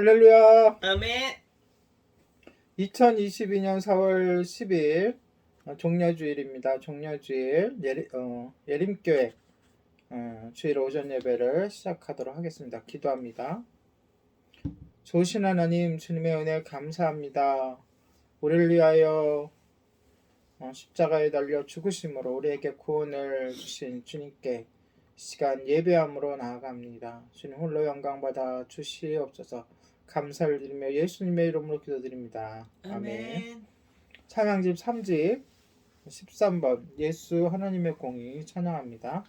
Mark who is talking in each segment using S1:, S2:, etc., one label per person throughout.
S1: 할렐루야.
S2: 아멘.
S1: 2022년 4월 10일 종려주일입니다. 종려주일 예림교회 주일 오전 예배를 시작하도록 하겠습니다. 기도합니다. 좋으신 하나님, 주님의 은혜 감사합니다. 우리를 위하여 십자가에 달려 죽으심으로 우리에게 구원을 주신 주님께 시간 예배함으로 나아갑니다. 주님 홀로 영광받아 주시옵소서. 감사를 드리며 예수님의 이름으로 기도드립니다. 아멘. 찬양집 3집 13번 예수 하나님의 공의 찬양합니다.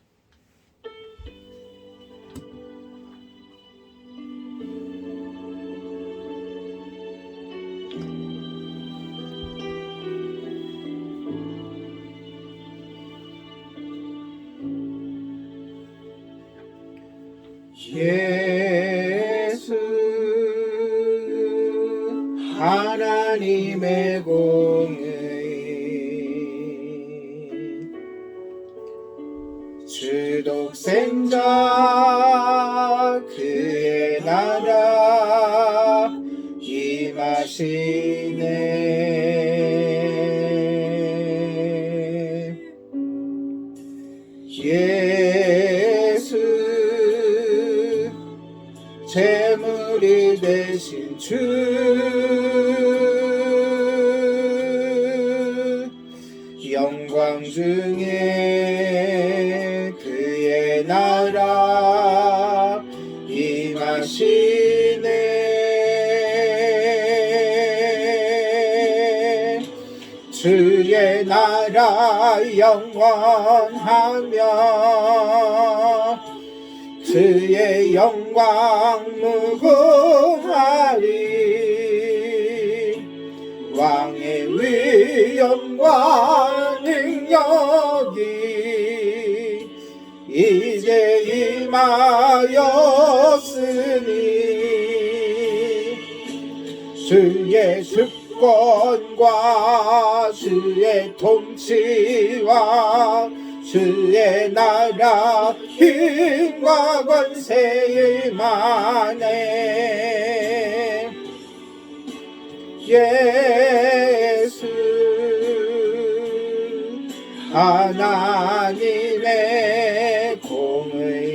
S1: 예수 하나님의 공의 주 독생자 그의 나라 임하시네. 예수 재물이 되신 주 영광 중에 그의 나라 임하시네. 주의 나라 영원하며 주의 영광 무궁하리. 왕의 위엄과 능력이 이제 임하였으니 주의 주권과 주의 통치와 주의 나라 힘과 권세 임하네. 예수 하나님의 공의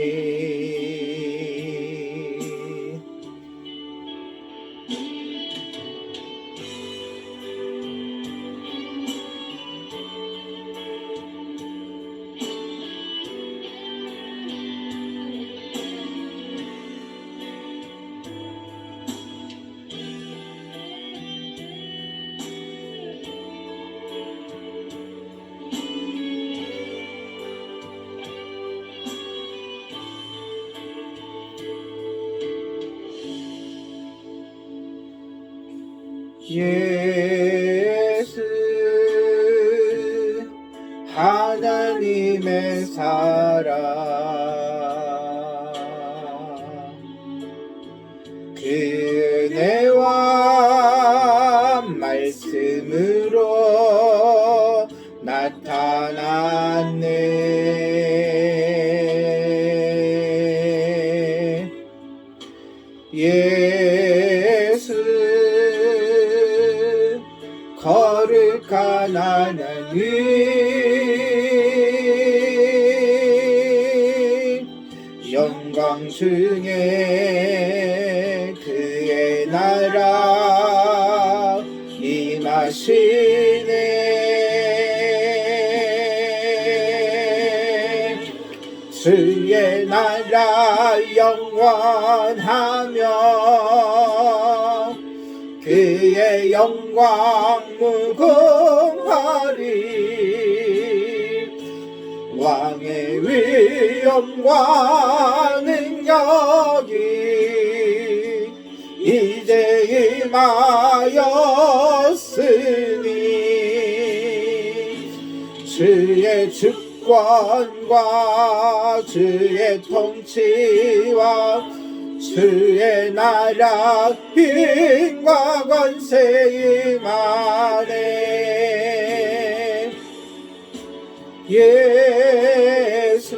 S1: 예수 하나님의 사랑 그 은혜와 말씀으로 나타났네. 예수 거룩한 하나님 영광 중에 그의 나라 임하시네. 주의 나라 영원하며 그의 영광 무궁하리. 왕의 위엄과 능력이 이제 임하였으니 주의 주권과 주의 통치와 주의 나라 힘과 권세 임하네. 예수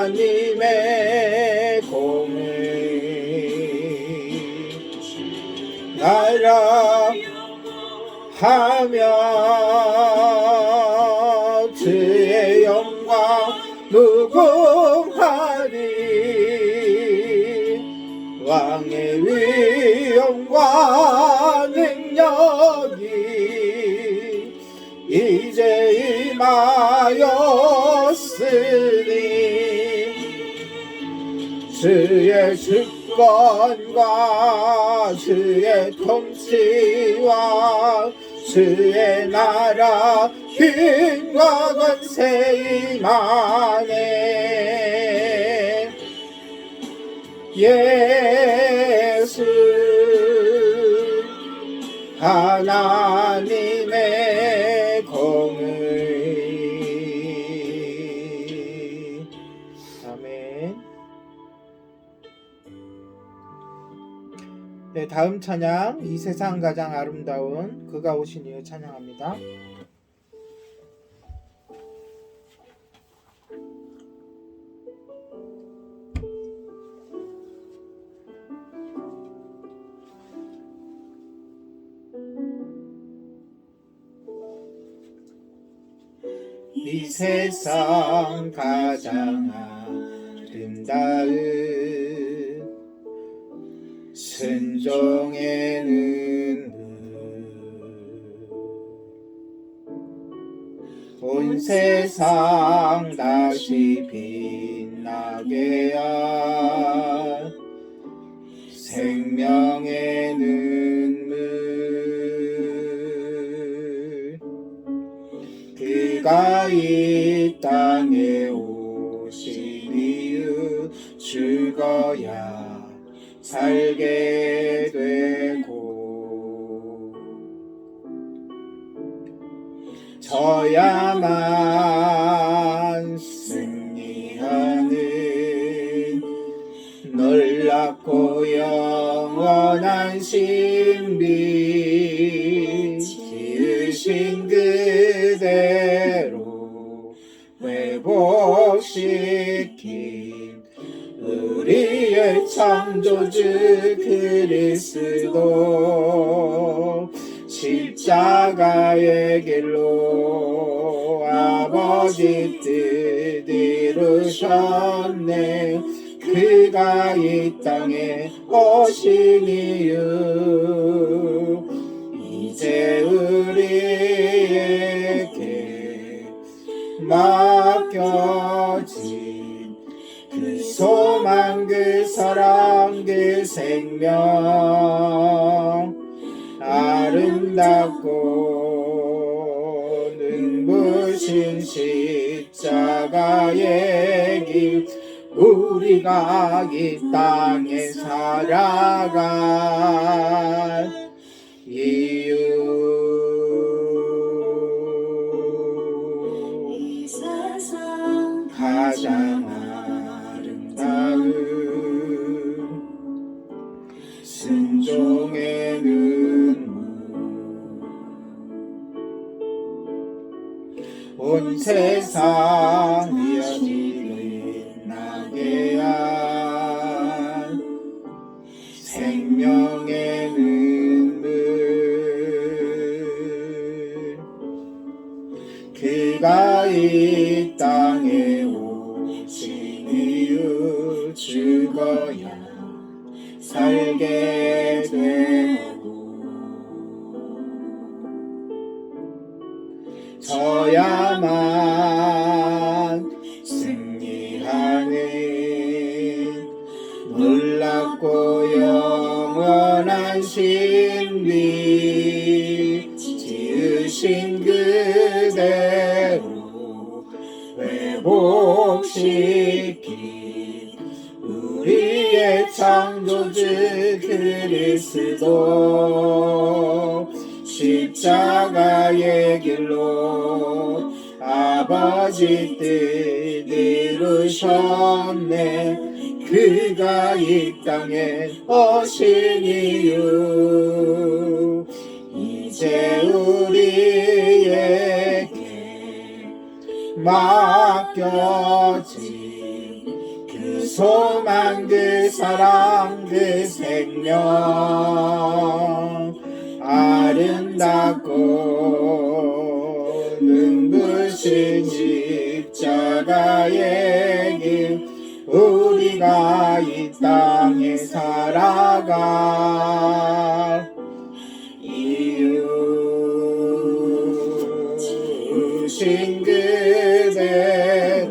S1: 하나님의 공 하며 주의 영광 무궁하니 왕의 위엄과 능력이 이제 임하였으니 주의 주권과 주의 통치와 주의 나라 힘과 권세 임하네. 예수 하나님의 공의. 아멘. 네, 다음 찬양 이 세상 가장 아름다운 그가 오신 이유 찬양합니다. 이 세상 가장 아름다운 순종의 눈물 온 세상 다시 빛나게 한 생명의 눈물 그가 이 땅에 오신 이유 죽어야 살게 되고 져야만 승리하는 놀랍고 영원한 신비 지으신 그대로 회복시킨 우리의 창조주 그리스도 십자가의 길로 아버지 뜻 이루셨네. 그가 이 땅에 오신 이유 이제 우리에게 맡겨진 그 소망 그 사랑 그 생명 아름답고 눈부신 십자가의 길 우리가 이 땅에 살아갈 이유 가장 아름다운 순종의 눈물 온 세상 이어지는 나게 한 생명의 눈물 그가 이 땅에 오신 이유 죽어야 살게 되고 져야만 승리하는 놀랍고 영원한 신비 지으신 그대로 회복시킨 우리의 창조주 그리스도 십자가의 길로 아버지 뜻 이루셨네. 그가 이 땅에 오신 이유 이제 우리에게 맡겨진 그 소망 그 사랑 그 생명 아름답고 눈부신 십자가의 길 우리가 이 땅에 살아갈 이유신 그대로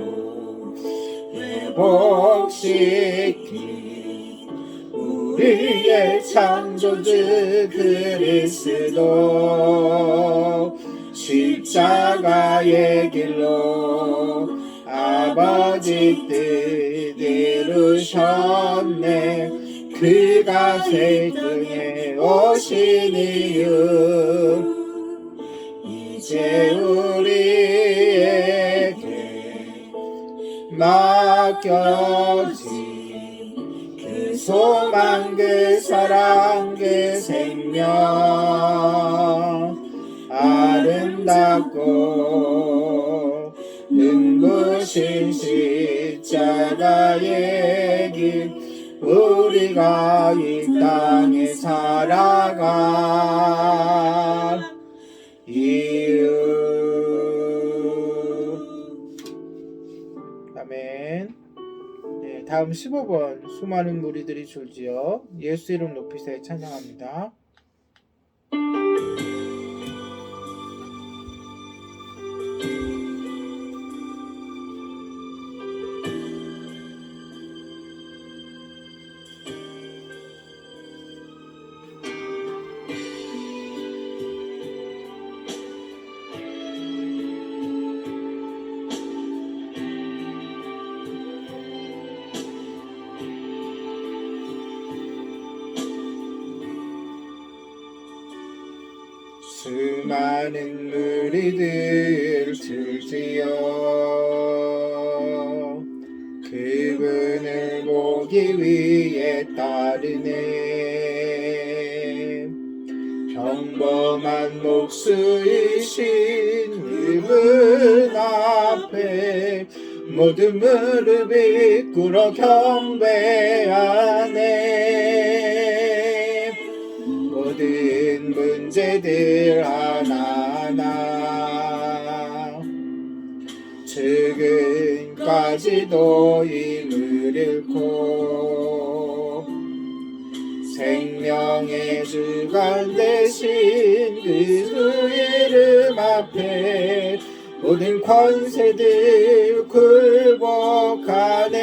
S1: 회복시킨 우리의 창조주 그리스도 십자가의 길로 아버지 뜻 이루셨네. 그가 세상에 오신 이유 이제 우리에게 맡겨진 그 소망 그 사랑 그 생명 아름답고 눈부신 십자가의 길 우리가 이 땅에 살아갈 이유. 아멘. 네, 다음 15번 수많은 무리들이 줄지어 예수 이름 높이세 찬양합니다. 수많은 무리들 줄지어 그분을 보기 위해 따르네. 평범한 목수이신 그분 앞에 모든 무릎이 꿇어 경배하네. 모든 문제들 하나하나 지금까지도 힘을 잃고 생명의 주관 되신 그 이름 앞에 모든 권세들 굴복하네.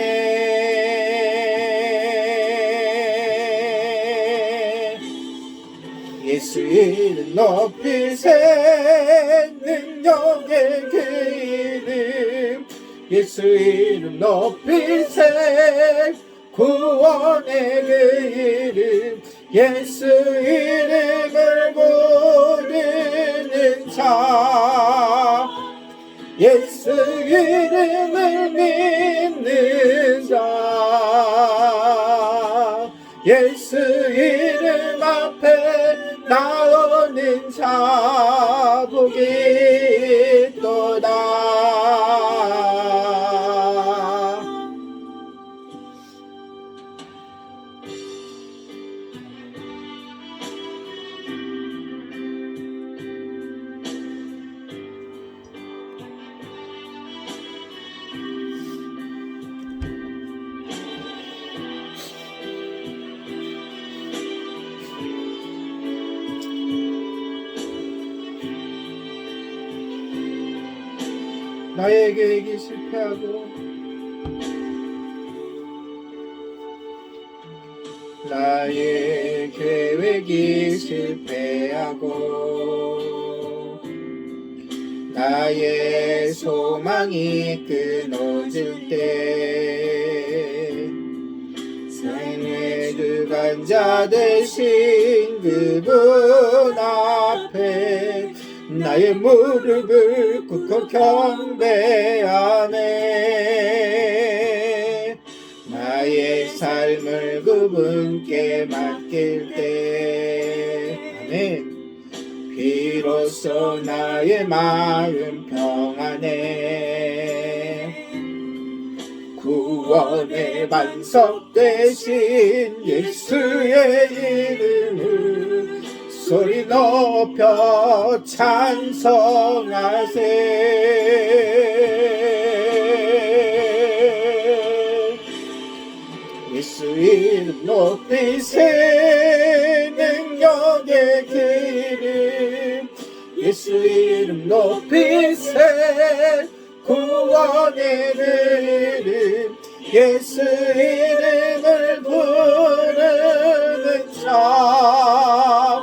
S1: 예수 이름 높이세 능력의 그 이름 예수 이름 높이세 구원의 그 이름 예수 이름을 부르는 자 예수 이름을 믿는 자 예수 이름 앞에 나오는 자 복이 있도다. 나의 계획이 실패하고 나의 계획이 실패하고 나의 소망이 끊어질 때 생의 주관자 되신 그분 앞에 나의 무릎을 꿇고 경배하네. 나의 삶을 그분께 맡길 때 아멘. 비로소 나의 마음 평안해. 구원의 반석 되신 예수의 이름을 소리 높여 찬송하세. 예수 이름 높이세. 능력의 그 이름 예수 이름 높이세. 구원의 이름 예수 이름을 부르는 자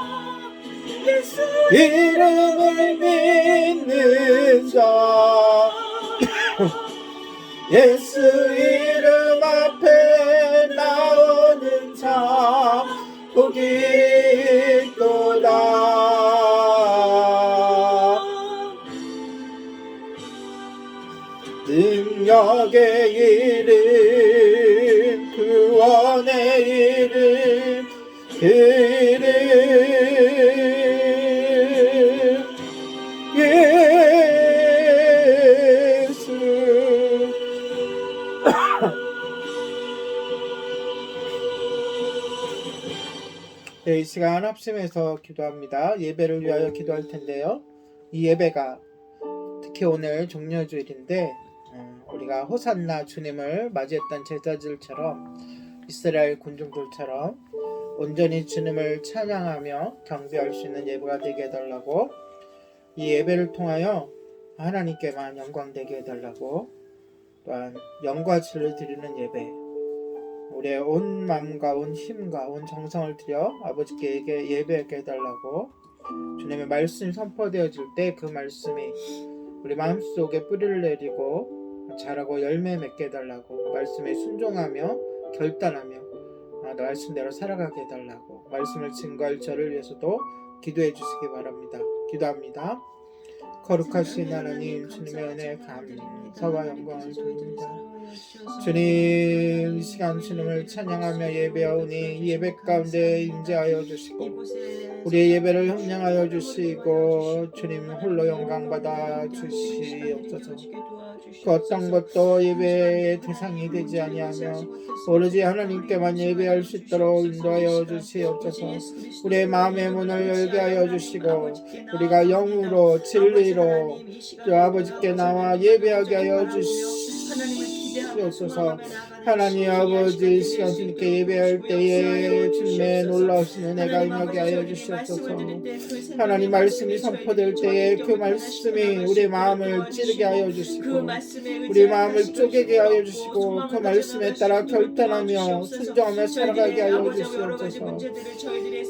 S1: 예수 이름을 믿는 자 예수 이름 앞에 나오는 자 복이 있도다. 능력의 이름 구원의 이름 그 이름 예수. 네, 이 시간 합심해서 기도합니다. 예배를 위하여 기도할 텐데요. 이 예배가 특히 오늘 종려주일인데 우리가 호산나 주님을 맞이했던 제자들처럼 이스라엘 군중들처럼 온전히 주님을 찬양하며 경배할 수 있는 예배가 되게 해달라고, 이 예배를 통하여 하나님께만 영광되게 해달라고, 또한 영과치를 드리는 예배, 우리의 온 마음과 온 힘과 온 정성을 들여 아버지께 예배하게 해달라고, 주님의 말씀이 선포되어질 때 그 말씀이 우리 마음속에 뿌리를 내리고 자라고 열매 맺게 해달라고, 말씀에 순종하며 결단하며 말씀대로 살아가게 해달라고, 말씀을 증거할 저를 위해서도 기도해 주시기 바랍니다. 기도합니다. 거룩하신 하나님, 주님의 은혜에 감사와 영광을 드립니다. 주님, 이 시간 주님을 찬양하며 예배하오니 이 예배 가운데 임재하여 주시고 우리의 예배를 협량하여 주시고 주님 홀로 영광 받아 주시옵소서. 그 어떤 것도 예배의 대상이 되지 아니하며 오로지 하나님께만 예배할 수 있도록 인도하여 주시옵소서. 우리의 마음의 문을 열게 하여 주시고 우리가 영으로 진리로 아버지께 나와 예배하게 하여 주시옵소서. 하나님 아버지, 시간 주님께 예배할 때에 주님의 놀라우신 은혜가 임하게 하여 주시옵소서. 하나님 말씀이 선포될 때에 그 말씀이 우리 마음을 찌르게 하여 주시고 우리 마음을 쪼개게 하여 주시고 그 말씀에 따라 결단하며 순종하며 살아가게 하여 주시옵소서.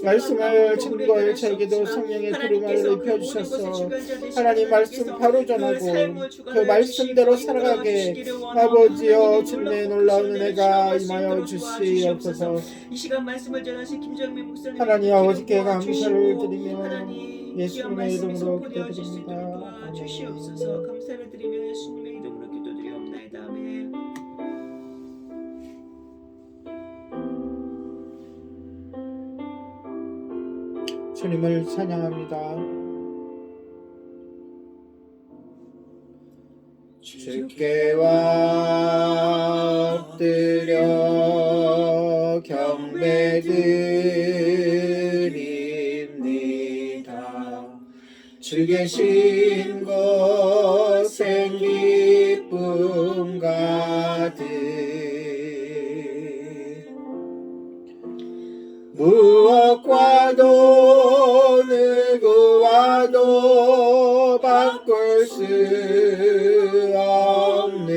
S1: 말씀을 증거해 저에게도 성령의 기름을 입혀주셔서 하나님 말씀 바로 전하고 그 말씀대로 살아가게 아버지여 주님의 놀라운 은혜가 임하여 주시옵소서.
S2: 이 시간 말씀을 전하신 김정민 목사님
S1: 하나님 아버지께 감사를 드리며 예수님의 이름으로 기도드립니다.
S2: 주시옵소서. 감사를 드리며 예수님의 이름으로 기도드리옵나이다. 아멘.
S1: 주님을 찬양합니다. 주께 엎드려 경배드립니다. 주 계신 곳엔 기쁨 가득 무엇과도 누구와도 바꿀 수 없네.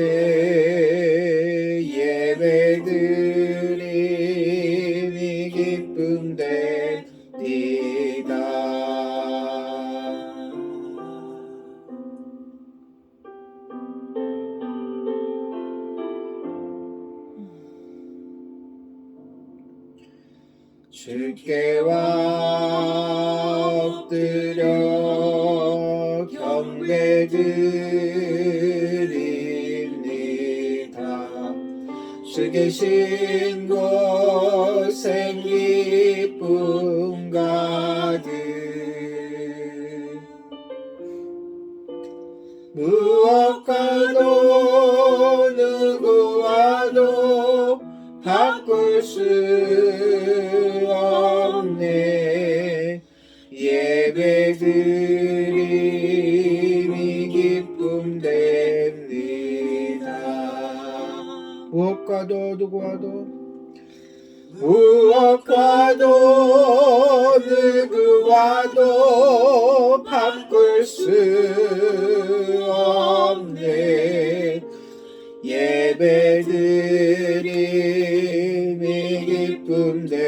S1: 예배드림이 기쁨 되리다. 주께 엎드려 경배드립니다. 주 계신 곳엔 기쁨 가득 무엇과도 누구와도 바꿀 수 없네. 무엇과도 누구와도 바꿀 수 없네. 예배드림이 기쁨 됩니다.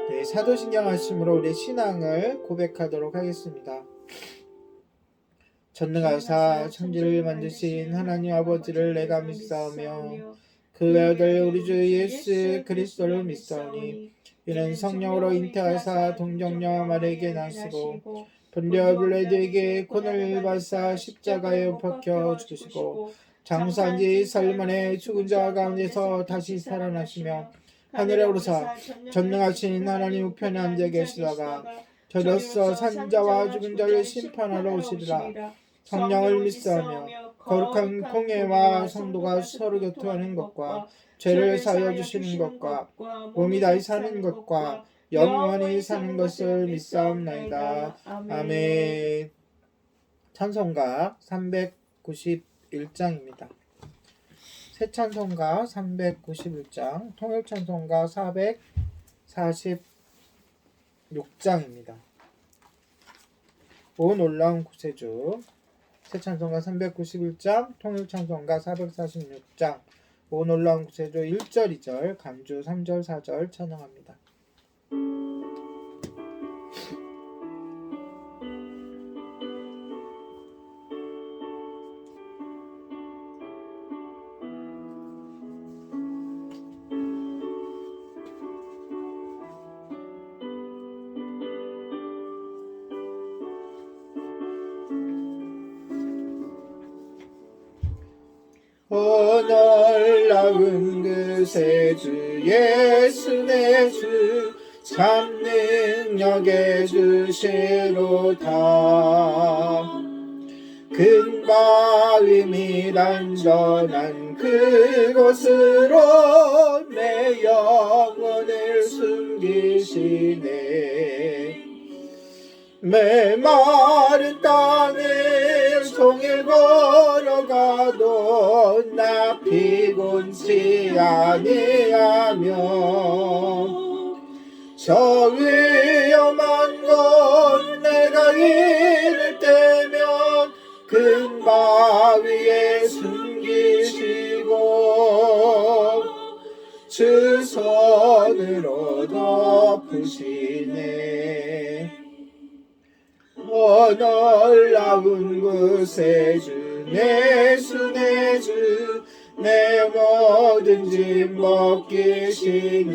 S1: 네, 사도신경 말씀으로 우리 신앙을 고백하도록 하겠습니다. 전능하사 천지를 만드신 하나님 아버지를 내가 믿사오며 그 아들 우리 주 예수 그리스도를 믿사오니 이는 성령으로 잉태하사 동정녀 마리아에게 나시고 본디오 빌라도에게 고난을 받사 십자가에 못 박혀 죽으시고 장사한 지 사흘 만에 죽은 자 가운데서 다시 살아나시며 하늘에 오르사 전능하신 하나님 우편에 앉아 계시다가 저로서 산 자와 죽은 자를 심판하러 오시리라. 성령을 믿사오며 거룩한 공예와 성도가 서로 교통하는 것과 죄를 사하여 주시는 것과 몸이 다시 사는 것과 영원히 사는 것을 믿사옵나이다. 아멘. 찬송가 391장입니다. 새 찬송가 391장, 통일 찬송가 446장입니다. 오 놀라운 구세주. 새 찬송가 391장, 통일 찬송가 446장, 오 놀라운 구세주 1절, 2절, 간주 3절, 4절 찬양합니다. 놀라운 그 세주 예수 내 주 참 능력의 주시로다. 큰 바위 및 안전한 그곳으로 내 영혼을 숨기시네. 메마른 땅을 종일 걸어가도 나 피곤치 아니하며 저 위험한 곳 내가 이를 때면 큰 바위에 숨기시고 주 손으로 덮으시네. 놀라운 구세주 예수 내 주 내 모든 짐 벗기시네.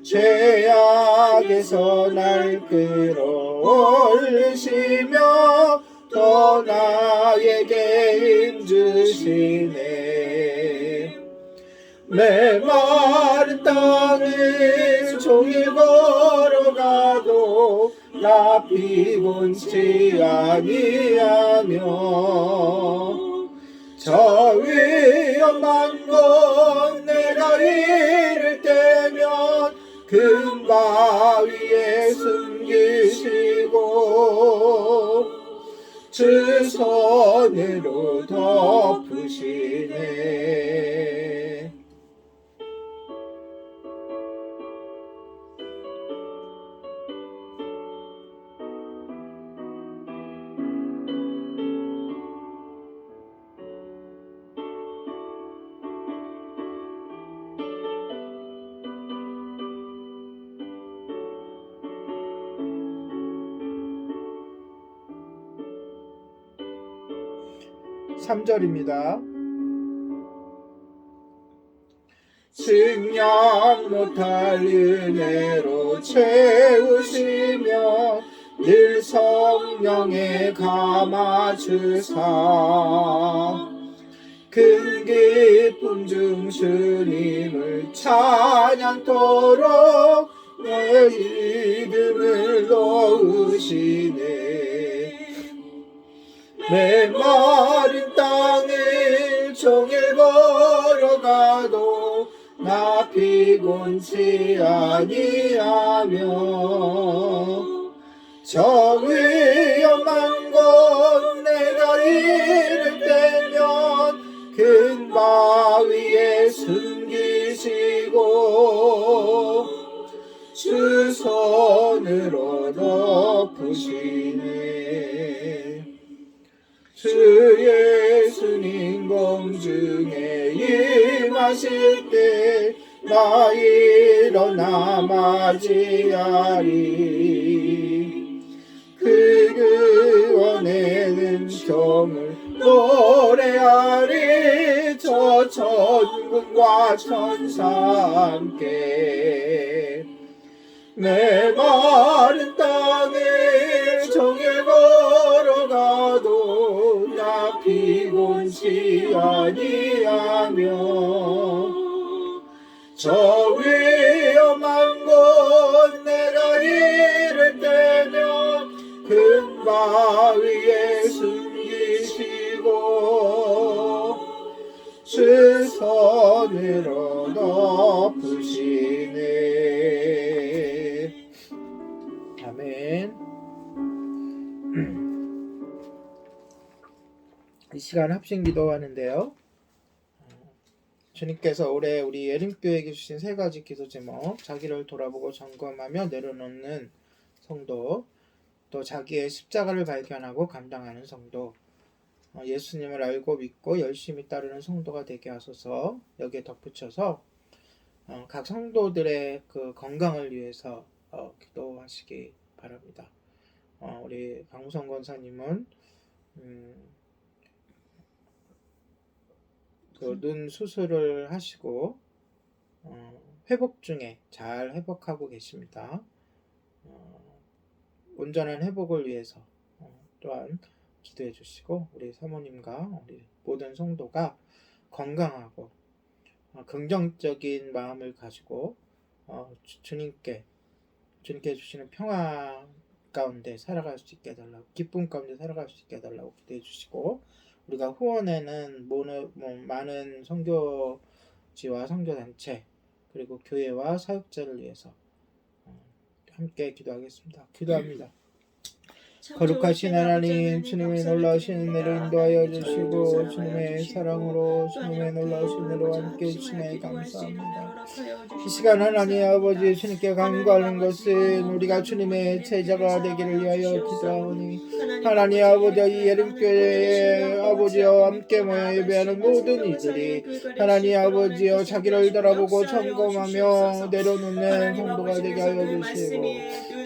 S1: 죄악에서 날 끌어올리시며 또 나에게 힘주시네. 메마른 땅을 종일 걸어가도 나 피곤치 아니하며 저 위험한 곳 내가 이를 때면 큰 바위에 숨기시고 주 손으로 덮으시네. (3절입니다) 증량 못할 은혜로 채우시며 늘 성령에 감아주사 큰 기쁨 중 주님을 찬양토록 내 믿음을 놓으시네. 메마른 땅을 종일 걸어가도 나 피곤치 아니하며 저 위험한 곳 내가 이를 때 예수님 공중에 임하실 때 나 일어나 맞이하리. 그 구원의 은총을 노래하리. 저 천군과 천사 함께 내 마른 땅에 정에 걸어가도 나 피곤치 아니하며 저 위험한 곳 내가 이를 때며 큰 바위에 숨기시고 주 손으로 덮으시네. 아멘. 이 시간 합심 기도하는데요. 주님께서 올해 우리 예림교회에게 주신 세 가지 기도 제목, 자기를 돌아보고 점검하며 내려놓는 성도, 또 자기의 십자가를 발견하고 감당하는 성도, 예수님을 알고 믿고 열심히 따르는 성도가 되게 하소서. 여기에 덧붙여서 각 성도들의 그 건강을 위해서 기도하시기 바랍니다. 우리 강무성 권사님은 그 눈 수술을 하시고 회복 중에 잘 회복하고 계십니다. 온전한 회복을 위해서 또한 기도해 주시고 우리 사모님과 우리 모든 성도가 건강하고 긍정적인 마음을 가지고 주님께 주시는 평화 가운데 살아갈 수 있게 해달라고, 기쁨 가운데 살아갈 수 있게 해달라고 기도해 주시고, 우리가 후원에는 많은 선교지와 선교단체 그리고 교회와 사역자를 위해서 함께 기도하겠습니다. 기도합니다. 거룩하신 하나님, 주님의 놀라우신 은혜를 인도하여 주시고 주님의 사랑으로 주님의 놀라우신 은혜로 함께 해주시네 감사합니다. 이 시간 하나님 아버지 주님께 간구하는 것은 우리가 주님의 제자가 되기를 위하여 기도하오니, 하나님 아버지 이 예림교회에 아버지와 함께 모여 예배하는 모든 이들이 하나님 아버지여 자기를 돌아보고 점검하며 내려놓는 성도가 되게 하여 주시고,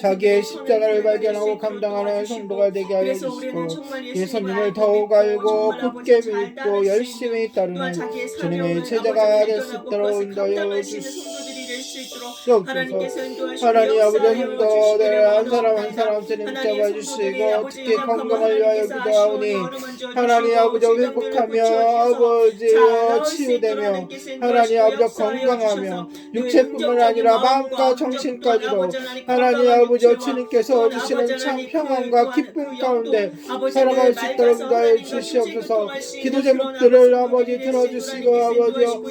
S1: 자기의 십자가를 발견하고 감당하는 성도가 되게 하여 주시고, 예수님을 더욱 알고 굳게 믿고 열심히 따르는 주님의 제자가 될 수 있도록 인도하여 주시옵소서. 하나님 아버지 성도들 한 사람 한 사람 주님 잡아주시고 특히 건강을 위하여 기도하오니, 하나님 아버지 회복하며 아버지여 치유되며 하나님 아버지 건강하며 육체뿐만 아니라 마음과 정신까지도 하나님 아버지 주님께서 주시는 참 평안과 기쁨 가운데 살아갈 수 있도록 인도하여 주시옵소서. 기도 제목들을 아버지 들어주시고 아버지여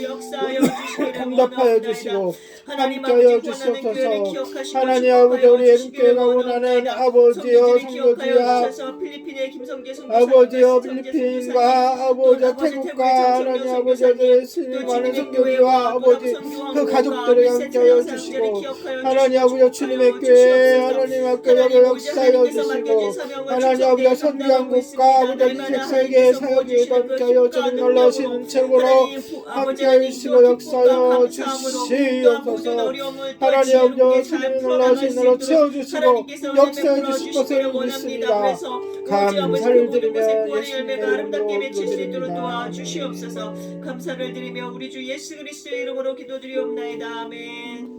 S1: 응답하여 주시고 함께하여 주시옵소서. 하나님 아버지 우리 예림교회가 원하는 아버지여 성도들이야 아버지여 필리핀과 아버지여 태국과 하나님 아버지들의 많은 성도들과 아버지 그 가족들을 함께하여 주시고, 하나님 아버지 주님의 교회 하나님 앞에 역사하여 주시고, 하나님 아버지 선교한국과 아버지 세계 사역에 함께하여 주님 놀라우신 은총으로 함께하여 주시고 역사하여 주시옵소서. 하나님 아버지 주님의 놀라우신 은혜로 채워주시고 역사해 주실 것을 믿습니다. 감사를 드리며 예수님의 이름으로 기도드립니다.
S2: 주시옵소서. 감사를 드리며 우리 주 예수 그리스도의 이름으로 기도드리옵나이다. 아멘.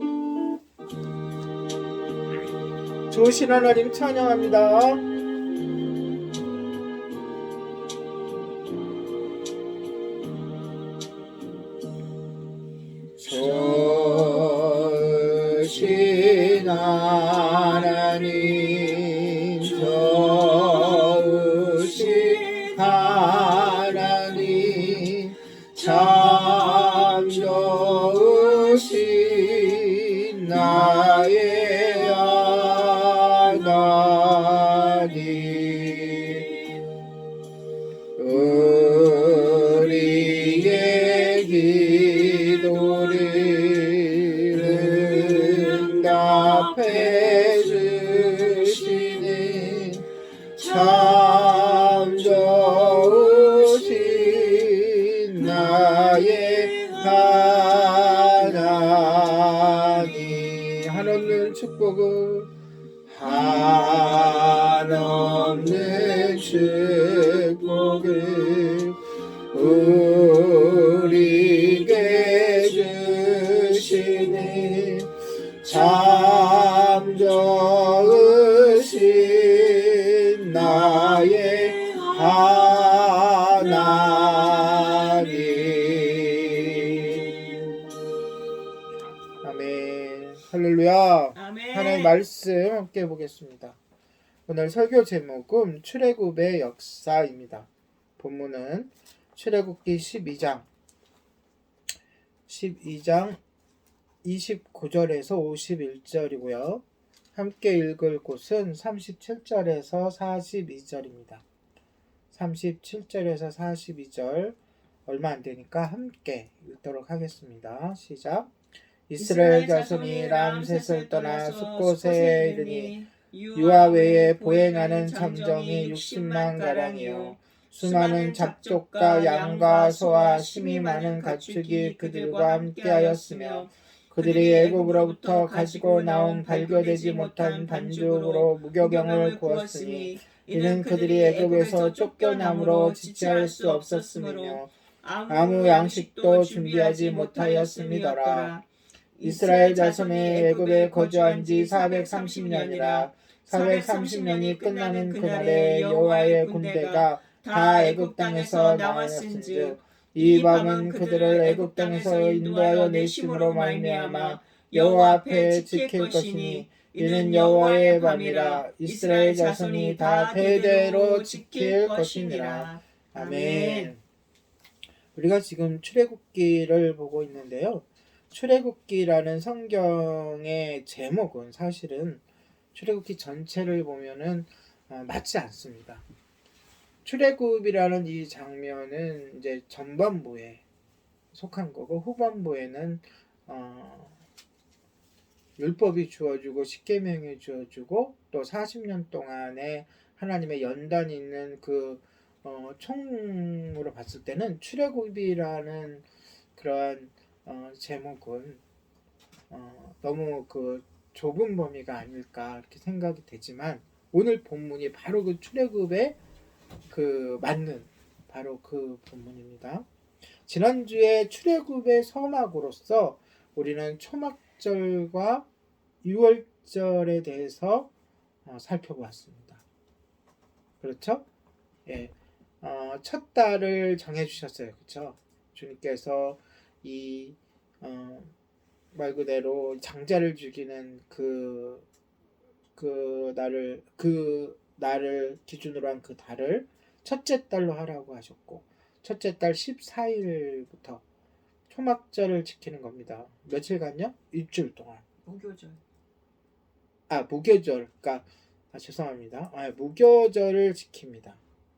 S1: 좋으신 하나님 찬양합니다. 좋으신 하나님, 좋으신 하나님, 참 좋으신 나의 하나님, 우리의 기도를 응답해 주시는 참 좋은 우리에게 주시니 참 좋으신 나의 하나님. 아멘. 할렐루야.
S2: 아멘.
S1: 하나님의 말씀 함께 보겠습니다. 오늘 설교 제목은 출애굽의 역사입니다. 본문은 출애굽기 12장 29절에서 51절이고요. 함께 읽을 곳은 37절에서 42절입니다. 37절에서 42절 얼마 안 되니까 함께 읽도록 하겠습니다. 시작. 이스라엘 자손이 람셋을 떠나 숫곳에 이르니 유아 외에 보행하는 점정이 60만 가량이요 수많은 잡족과 양과 소와 심이 많은 가축이 그들과 함께하였으며 그들이 애굽으로부터 가지고 나온 발교되지 못한 반죽으로 무교병을 구웠으니 이는 그들이 애굽에서 쫓겨남으로 지체할 수 없었으며 아무 양식도 준비하지 못하였음이더라. 이스라엘 자손이 애굽에 거주한 지 430년이라 430년이 끝나는 그날에 여호와의 군대가 다 애굽 땅에서 나왔은즉 이 밤은 그들을 애굽 땅에서 인도하여 내심으로 말미암아 여호와 앞에 지킬 것이니 이는 여호와의 밤이라. 이스라엘 자손이 다 대대로 지킬 것이니라. 아멘. 우리가 지금 출애굽기를 보고 있는데요. 출애굽기라는 성경의 제목은 사실은 출애굽기 전체를 보면은 맞지 않습니다. 출애굽이라는 이 장면은 이제 전반부에 속한 거고 후반부에는 율법이 주어지고 십계명이 주어지고 또 40년 동안에 하나님의 연단이 있는 그 총으로 봤을 때는 출애굽이라는 그러한 제목은 너무 그 좁은 범위가 아닐까 이렇게 생각이 되지만 오늘 본문이 바로 그 출애굽에 그 맞는 바로 그 본문입니다. 지난주에 출애굽의 서막으로서 우리는 초막절과 유월절에 대해서 살펴보았습니다. 그렇죠? 예, 첫 달을 정해주셨어요. 그렇죠? 주님께서 이 말 그대로 장자를 죽이는 그 날을 기준으로 한 그 달을 첫째 달로 하라고 하셨고 첫째 달 14일부터 초막절을 지키는 겁니다. 며칠간요? 일주일 동안.
S2: 무교절.
S1: 무교절. 그러니까 죄송합니다. 무교절을 지킵니다.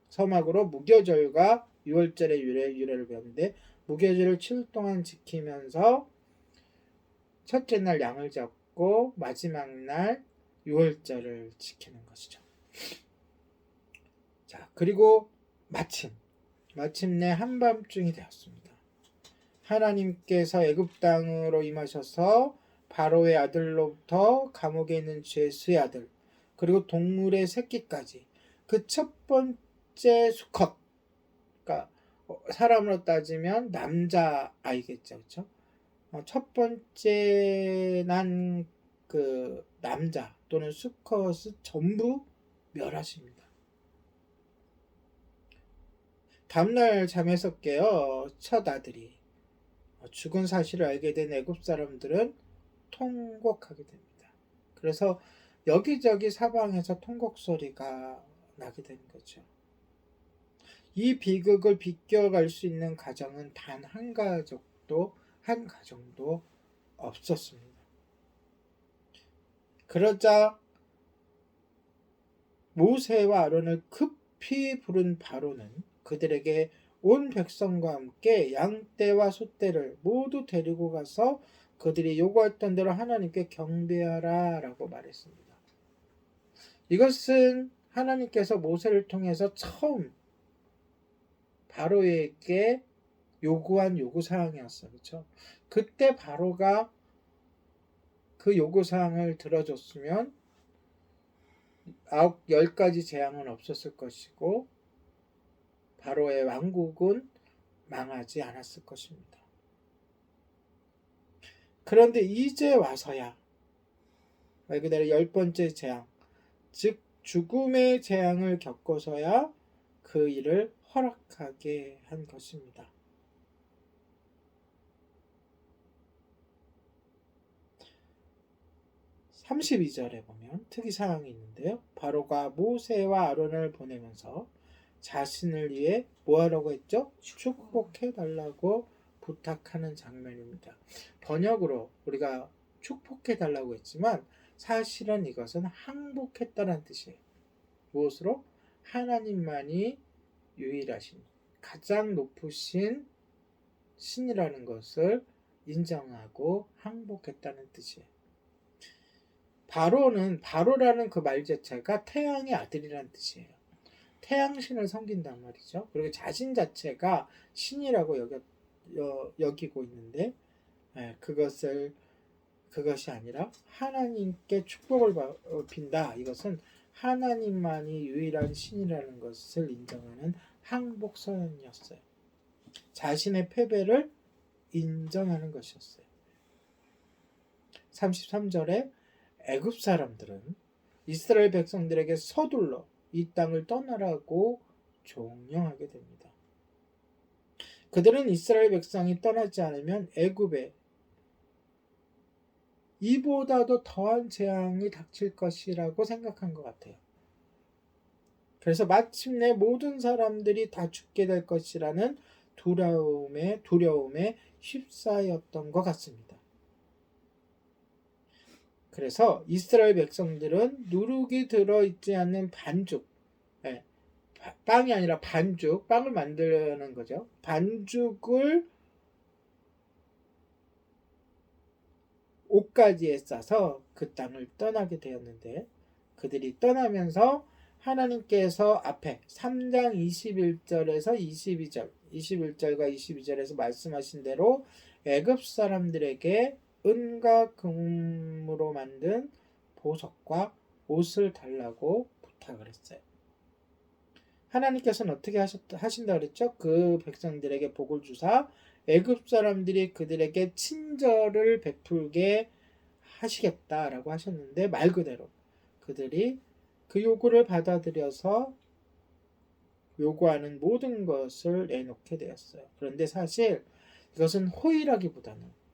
S1: 서막으로 무교절과 유월절의 유래를 배웠는데 무교절을 7일 동안 지키면서 첫째 날 양을 잡고 마지막 날 유월절을 지키는 것이죠. 자, 그리고 마침내 한밤중이 되었습니다. 하나님께서 애굽 땅으로 임하셔서 바로의 아들로부터 감옥에 있는 죄수의 아들 그리고 동물의 새끼까지 그 첫 번째 수컷, 그러니까 사람으로 따지면 남자 아이겠죠, 그렇죠? 첫 번째 난 그 남자 또는 수컷을 전부 멸하십니다. 다음날 잠에서 깨어 첫 아들이 죽은 사실을 알게 된 애굽 사람들은 통곡하게 됩니다. 그래서 여기저기 사방에서 통곡 소리가 나게 되는 거죠. 이 비극을 비껴갈 수 있는 가정은 단 한 가정도 없었습니다. 그러자 모세와 아론을 급히 부른 바로는 그들에게 온 백성과 함께 양떼와 소떼를 모두 데리고 가서 그들이 요구했던 대로 하나님께 경배하라 라고 말했습니다. 이것은 하나님께서 모세를 통해서 처음 바로에게 요구한 요구사항이었어요. 그렇죠? 그때 바로가 그 요구사항을 들어줬으면 10가지 재앙은 없었을 것이고 바로의 왕국은 망하지 않았을 것입니다. 그런데 이제 와서야 말 그대로 10번째 재앙, 즉 죽음의 재앙을 겪어서야 그 일을 허락하게 한 것입니다. 32절에 보면 특이사항이 있는데요. 바로가 모세와 아론을 보내면서 자신을 위해 뭐하라고 했죠? 축복해달라고 부탁하는 장면입니다. 번역으로 우리가 축복해달라고 했지만 사실은 이것은 항복했다는 뜻이에요. 무엇으로? 하나님만이 유일하신 가장 높으신 신이라는 것을 인정하고 항복했다는 뜻이에요. 바로라는 그 말 자체가 태양의 아들이라는 뜻이에요. 태양신을 섬긴단 말이죠. 그리고 자신 자체가 신이라고 여기고 있는데 그것이 아니라 하나님께 축복을 빈다. 이것은 하나님만이 유일한 신이라는 것을 인정하는 항복 선언이었어요. 자신의 패배를 인정하는 것이었어요. 33절에 애굽 사람들은 이스라엘 백성들에게 서둘러 이 땅을 떠나라고 종령하게 됩니다. 그들은 이스라엘 백성이 떠나지 않으면 애굽에 이보다도 더한 재앙이 닥칠 것이라고 생각한 것 같아요. 그래서 마침내 모든 사람들이 다 죽게 될 것이라는 두려움에 휩싸였던 것 같습니다. 그래서 이스라엘 백성들은 누룩이 들어있지 않는 반죽, 빵이 아니라 반죽, 빵을 만드는 거죠. 반죽을 옷가지에 싸서 그 땅을 떠나게 되었는데 그들이 떠나면서 하나님께서 앞에 3장 21절에서 22절, 21절과 22절에서 말씀하신 대로 애굽 사람들에게 은과 금으로 만든 보석과 옷을 달라고 부탁을 했어요. 하나님께서는 어떻게 하신다 그랬죠? 그 백성들에게 복을 주사 애굽 사람들이 그들에게 친절을 베풀게 하시겠다라고 하셨는데 말 그대로 그들이 그 요구를 받아들여서 요구하는 모든 것을 내놓게 되었어요. 그런데 사실 이것은 호의라기보다는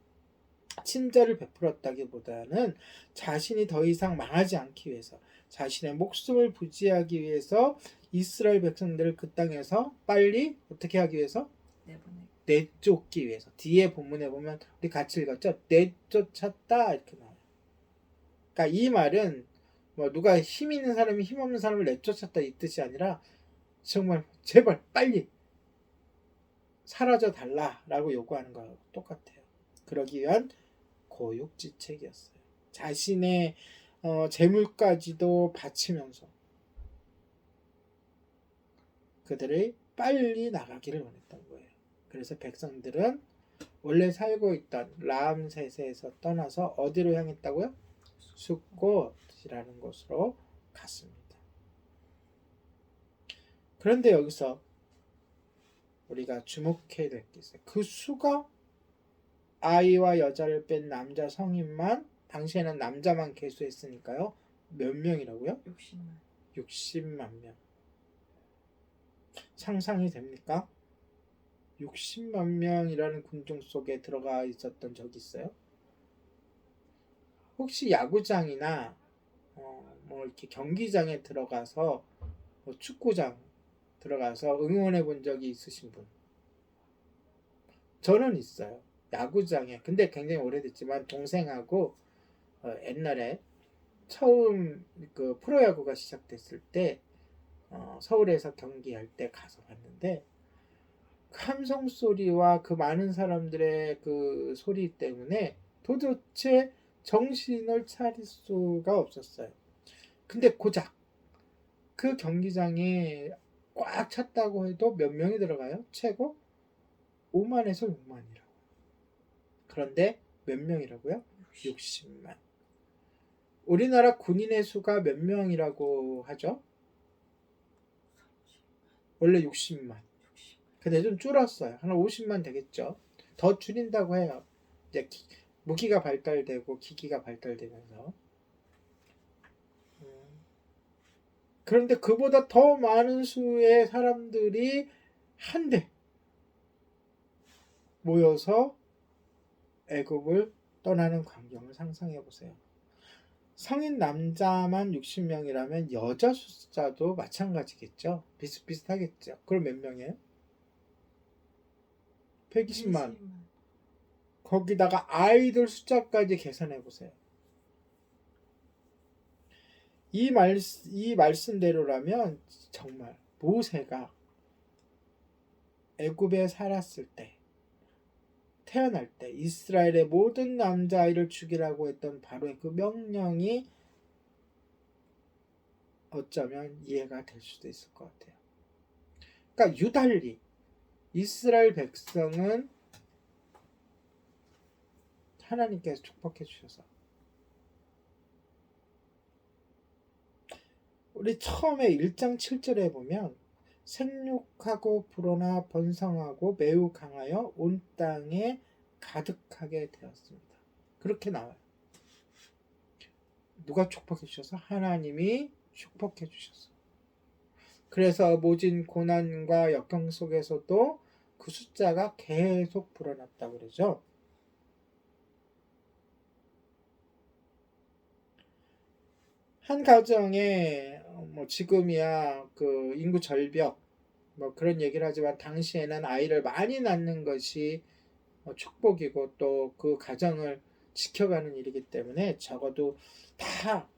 S1: 친절을 베풀었다기보다는 자신이 더 이상 망하지 않기 위해서 자신의 목숨을 부지하기 위해서 이스라엘 백성들을 그 땅에서 빨리 어떻게 하기 위해서? 내쫓기 위해서. 뒤에 본문에 보면 우리 같이 읽었죠? 내쫓았다 이렇게 나와요. 그러니까 이 말은 뭐 누가 힘 있는 사람이 힘 없는 사람을 내쫓았다 이 뜻이 아니라 정말 제발 빨리 사라져 달라라고 요구하는 거하고 똑같아요. 그러기 위한 고육지책이었어요. 자신의 재물까지도 바치면서 그들이 빨리 나가기를 원했던 거예요. 그래서 백성들은 원래 살고 있던 라암세스에서 떠나서 어디로 향했다고요? 숫곳이라는 곳으로 갔습니다. 그런데 여기서 우리가 주목해야 될 게 있어요. 그 수가 아이와 여자를 뺀 남자 성인만, 당시에는 남자만 계수했으니까요. 몇 명이라고요? 60만 명. 상상이 됩니까? 60만 명이라는 군중 속에 들어가 있었던 적이 있어요? 혹시 야구장이나 뭐 이렇게 경기장에 들어가서 뭐 축구장 들어가서 응원해 본 적이 있으신 분? 저는 있어요. 야구장에. 근데 굉장히 오래됐지만 동생하고 옛날에 처음 그 프로야구가 시작됐을 때 서울에서 경기할 때 가서 봤는데 함성 소리와 그 많은 사람들의 그 소리 때문에 도대체 정신을 차릴 수가 없었어요. 근데 고작 그 경기장에 꽉 찼다고 해도 몇 명이 들어가요? 최고 5만에서 6만이라고. 그런데 몇 명이라고요? 60만. 우리나라 군인의 수가 몇 명이라고 하죠? 원래 60만. 근데 좀 줄었어요. 한 50만 되겠죠. 더 줄인다고 해요. 이제 무기가 발달되고 기기가 발달되면서. 음, 그런데 그보다 더 많은 수의 사람들이 한데 모여서 애굽을 떠나는 광경을 상상해 보세요. 성인 남자만 60명이라면 여자 숫자도 마찬가지겠죠. 비슷비슷하겠죠. 그럼 몇 명이에요? 120만. 거기다가 아이들 숫자까지 계산해 보세요. 이 말씀대로라면 정말 모세가 애굽에 살았을 때, 태어날 때 이스라엘의 모든 남자아이를 죽이라고 했던 바로의 그 명령이 어쩌면 이해가 될 수도 있을 것 같아요. 그러니까 유달리 이스라엘 백성은 하나님께서 축복해 주셔서 우리 처음에 1장 7절에 보면 생육하고 불어나 번성하고 매우 강하여 온 땅에 가득하게 되었습니다. 그렇게 나와요. 누가 축복해 주셔서? 하나님이 축복해 주셔서. 그래서 모진 고난과 역경 속에서도 그 숫자가 계속 불어났다고 그러죠. 한 가정에 뭐 지금이야 그 인구 절벽 뭐 그런 얘기를 하지만 당시에는 아이를 많이 낳는 것이 축복이고 또 그 가정을 지켜가는 일이기 때문에 적어도 다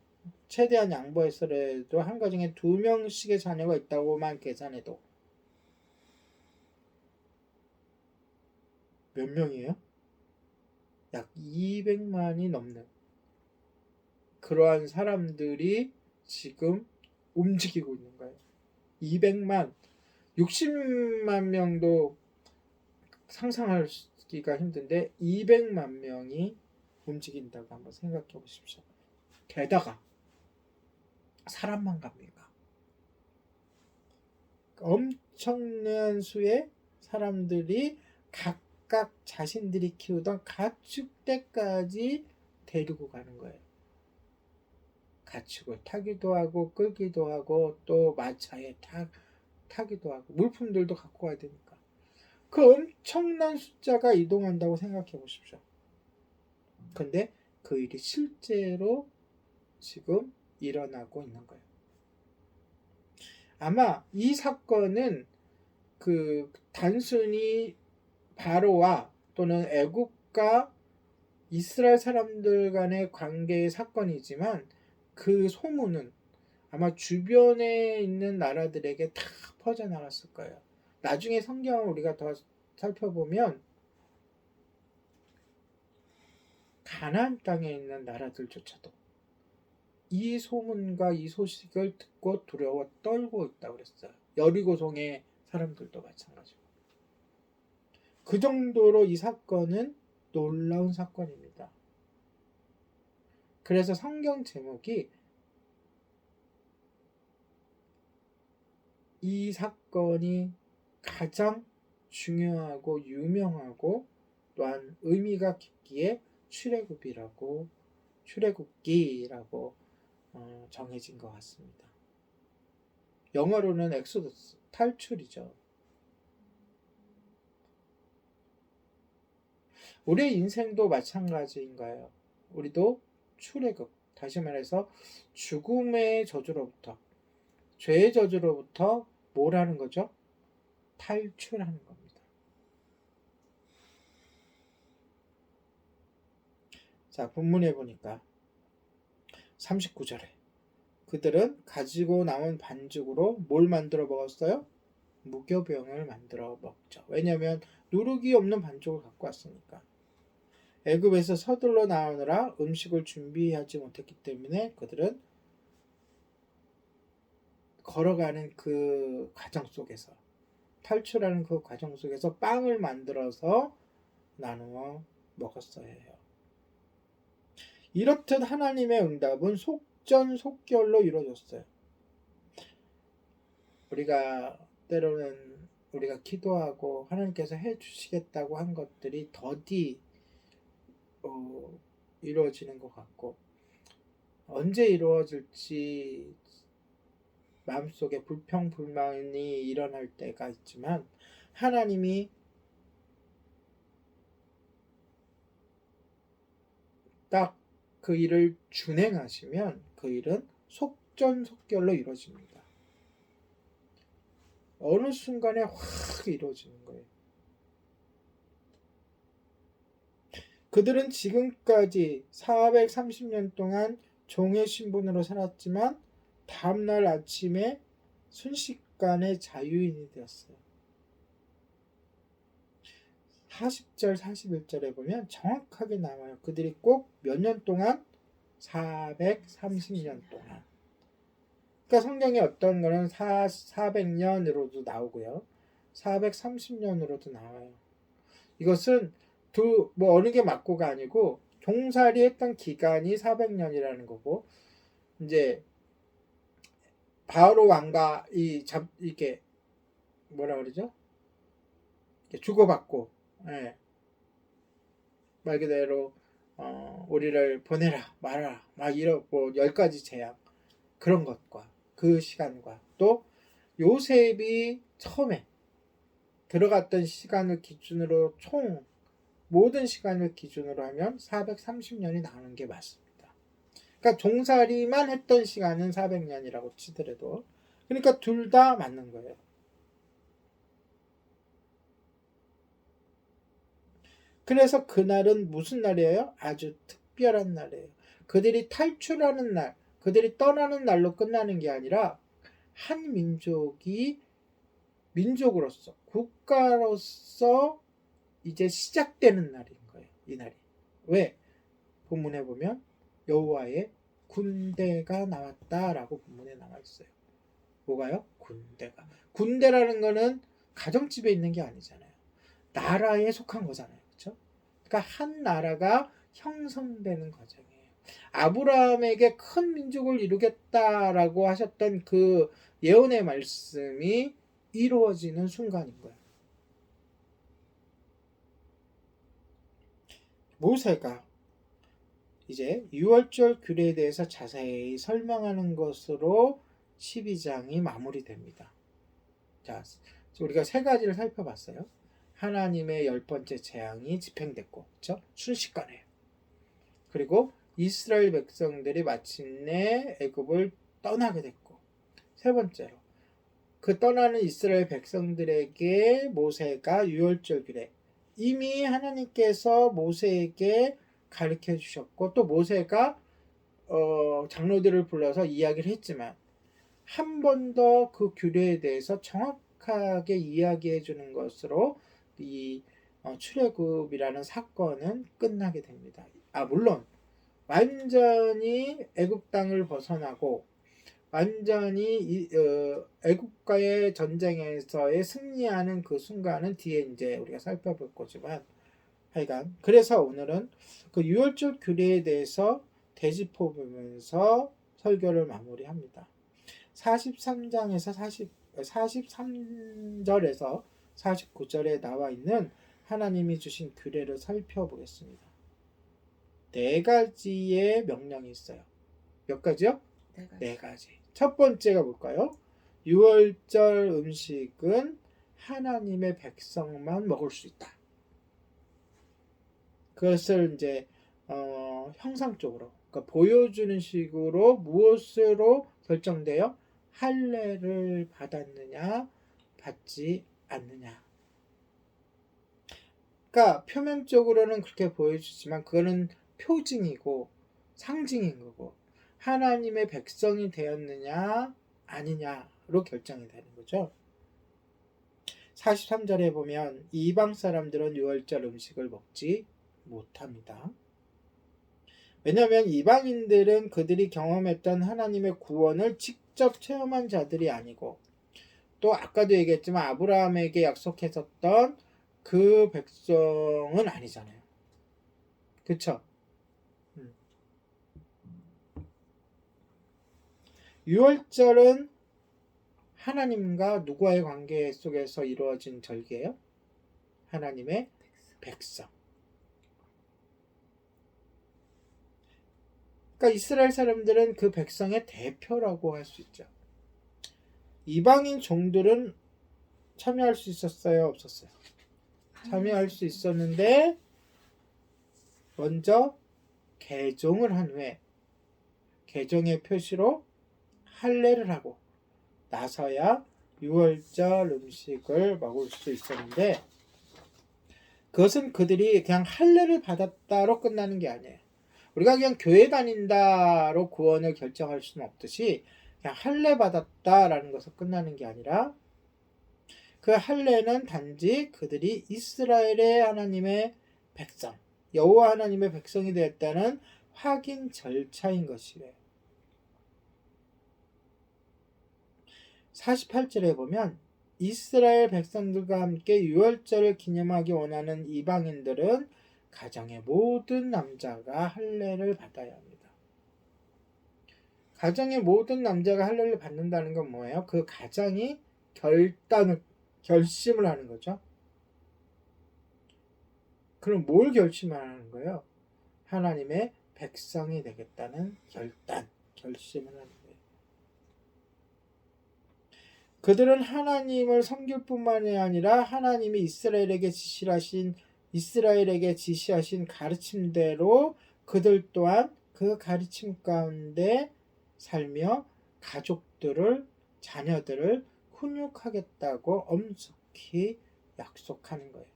S1: 최대한 양보해서라도 한 가정에 2명씩의 자녀가 있다고만 계산해도 몇 명이에요? 약 200만이 넘는 그러한 사람들이 지금 움직이고 있는 거예요. 200만, 60만 명도 상상하기가 힘든데 200만 명이 움직인다고 한번 생각해 보십시오. 게다가 사람만 갑니까? 엄청난 수의 사람들이 각각 자신들이 키우던 가축대까지 데리고 가는 거예요. 가축을 타기도 하고 끌기도 하고 또 마차에 타기도 하고 물품들도 갖고 가야 되니까 그 엄청난 숫자가 이동한다고 생각해 보십시오. 근데 그 일이 실제로 지금 일어나고 있는 거예요. 아마 이 사건은 그 단순히 바로와 또는 애국과 이스라엘 사람들 간의 관계의 사건이지만 그 소문은 아마 주변에 있는 나라들에게 다 퍼져나갔을 거예요. 나중에 성경을 우리가 더 살펴보면 가나안 땅에 있는 나라들조차도 이 소문과 이 소식을 듣고 두려워 떨고 있다고 그랬어요. 여리고성의 사람들도 마찬가지고. 그 정도로 이 사건은 놀라운 사건입니다. 그래서 성경 제목이 이 사건이 가장 중요하고 유명하고 또한 의미가 깊기에 출애굽기라고 정해진 것 같습니다. 영어로는 엑소더스, 탈출이죠. 우리의 인생도 마찬가지인가요? 우리도 출애굽, 다시 말해서 죽음의 저주로부터, 죄의 저주로부터 뭘 하는 거죠? 탈출하는 겁니다. 자, 본문에 보니까 39절에 그들은 가지고 나온 반죽으로 뭘 만들어 먹었어요? 무교병을 만들어 먹죠. 왜냐하면 누룩이 없는 반죽을 갖고 왔으니까. 애굽에서 서둘러 나오느라 음식을 준비하지 못했기 때문에 그들은 걸어가는 그 과정 속에서 탈출하는 그 과정 속에서 빵을 만들어서 나누어 먹었어야 해요. 이렇듯 하나님의 응답은 속전속결로 이루어졌어요. 우리가 때로는 우리가 기도하고 하나님께서 해주시겠다고 한 것들이 더디 이루어지는 것 같고, 언제 이루어질지 마음속에 불평불만이 일어날 때가 있지만, 하나님이 딱 그 일을 준행하시면 그 일은 속전속결로 이루어집니다. 어느 순간에 확 이루어지는 거예요. 그들은 지금까지 430년 동안 종의 신분으로 살았지만 다음날 아침에 순식간에 자유인이 되었어요. 40절 41절에 보면 정확하게 나와요. 그들이 꼭 몇 년 동안? 430년 동안. 그러니까 성경에 어떤 거는 400년으로도 나오고요. 430년으로도 나와요. 이것은 어느 게 맞고가 아니고 종살이 했던 기간이 400년이라는 거고, 이제 바로 왕과 이렇게 뭐라 그러죠? 이렇게 주고받고, 예. 말 그대로 우리를 보내라 말아라 막 이런 10가지 재앙, 그런 것과 그 시간과 또 요셉이 처음에 들어갔던 시간을 기준으로 총 모든 시간을 기준으로 하면 430년이 나오는 게 맞습니다. 그러니까 종살이만 했던 시간은 400년이라고 치더라도, 그러니까 둘 다 맞는 거예요. 그래서 그날은 무슨 날이에요? 아주 특별한 날이에요. 그들이 탈출하는 날, 그들이 떠나는 날로 끝나는 게 아니라 한 민족으로서, 국가로서 이제 시작되는 날인 거예요. 이 날이. 왜? 본문에 보면 여호와의 군대가 나왔다라고 본문에 나와 있어요. 뭐가요? 군대가. 군대라는 거는 가정집에 있는 게 아니잖아요. 나라에 속한 거잖아요. 그렇죠? 그러니까 한 나라가 형성되는 과정이에요. 아브라함에게 큰 민족을 이루겠다라고 하셨던 그 예언의 말씀이 이루어지는 순간인 거예요. 모세가 이제 유월절 규례에 대해서 자세히 설명하는 것으로 12장이 마무리됩니다. 자, 우리가 세 가지를 살펴봤어요. 하나님의 10번째 재앙이 집행됐고, 그렇죠? 순식간에. 그리고 이스라엘 백성들이 마침내 애굽을 떠나게 됐고, 세 번째로 그 떠나는 이스라엘 백성들에게 모세가 유월절 규례, 이미 하나님께서 모세에게 가르쳐 주셨고, 또 모세가 장로들을 불러서 이야기를 했지만 한 번 더 그 규례에 대해서 정확하게 이야기해 주는 것으로 이 출애굽이라는 사건은 끝나게 됩니다. 물론 완전히 애굽 땅을 벗어나고 완전히 애굽과의 전쟁에서의 승리하는 그 순간은 뒤에 이제 우리가 살펴볼 거지만, 하여간 그래서 오늘은 그 유월절 규례에 대해서 되짚어 보면서 설교를 마무리합니다. 43장에서 43절에서 49절에 나와 있는 하나님이 주신 규례를 살펴보겠습니다. 4가지의 명령이 있어요. 몇 가지요? 4가지. 첫 번째가 뭘까요? 유월절 음식은 하나님의 백성만 먹을 수 있다. 그것을 이제 형상적으로, 그러니까 보여주는 식으로 무엇으로 결정돼요? 할례를 받았느냐 받지 않느냐. 그러니까 표면적으로는 그렇게 보여주지만 그거는 표징이고 상징인 거고, 하나님의 백성이 되었느냐 아니냐로 결정이 되는 거죠. 43절에 보면 이방 사람들은 유월절 음식을 먹지 못합니다. 왜냐하면 이방인들은 그들이 경험했던 하나님의 구원을 직접 체험한 자들이 아니고, 또 아까도 얘기했지만 아브라함에게 약속했었던 그 백성은 아니잖아요. 그쵸? 유월절은 하나님과 누구와의 관계 속에서 이루어진 절기예요? 하나님의 백성. 그러니까 이스라엘 사람들은 그 백성의 대표라고 할 수 있죠. 이방인 종들은 참여할 수 있었어요? 없었어요? 참여할 수 있었는데 먼저 개종을 한 후에 개종의 표시로 할례를 하고 나서야 유월절 음식을 먹을 수 있었는데 그것은 그들이 그냥 할례를 받았다로 끝나는 게 아니에요. 우리가 그냥 교회 다닌다로 구원을 결정할 수는 없듯이 그냥 할례 받았다라는 것으로 끝나는 게 아니라 그 할례는 단지 그들이 이스라엘의 하나님의 백성, 여호와 하나님의 백성이 되었다는 확인 절차인 것이에요. 48절에 보면 이스라엘 백성들과 함께 유월절을 기념하기 원하는 이방인들은 가정의 모든 남자가 할례를 받아야 합니다. 가정의 모든 남자가 할례를 받는다는 건 뭐예요? 그 가정이 결심을 하는 거죠. 그럼 뭘 결심하는 거예요? 하나님의 백성이 되겠다는 결심을 하는 거예요. 그들은 하나님을 섬길 뿐만이 아니라 하나님이 이스라엘에게 지시하신 가르침대로 그들 또한 그 가르침 가운데 살며 가족들을, 자녀들을 훈육하겠다고 엄숙히 약속하는 거예요.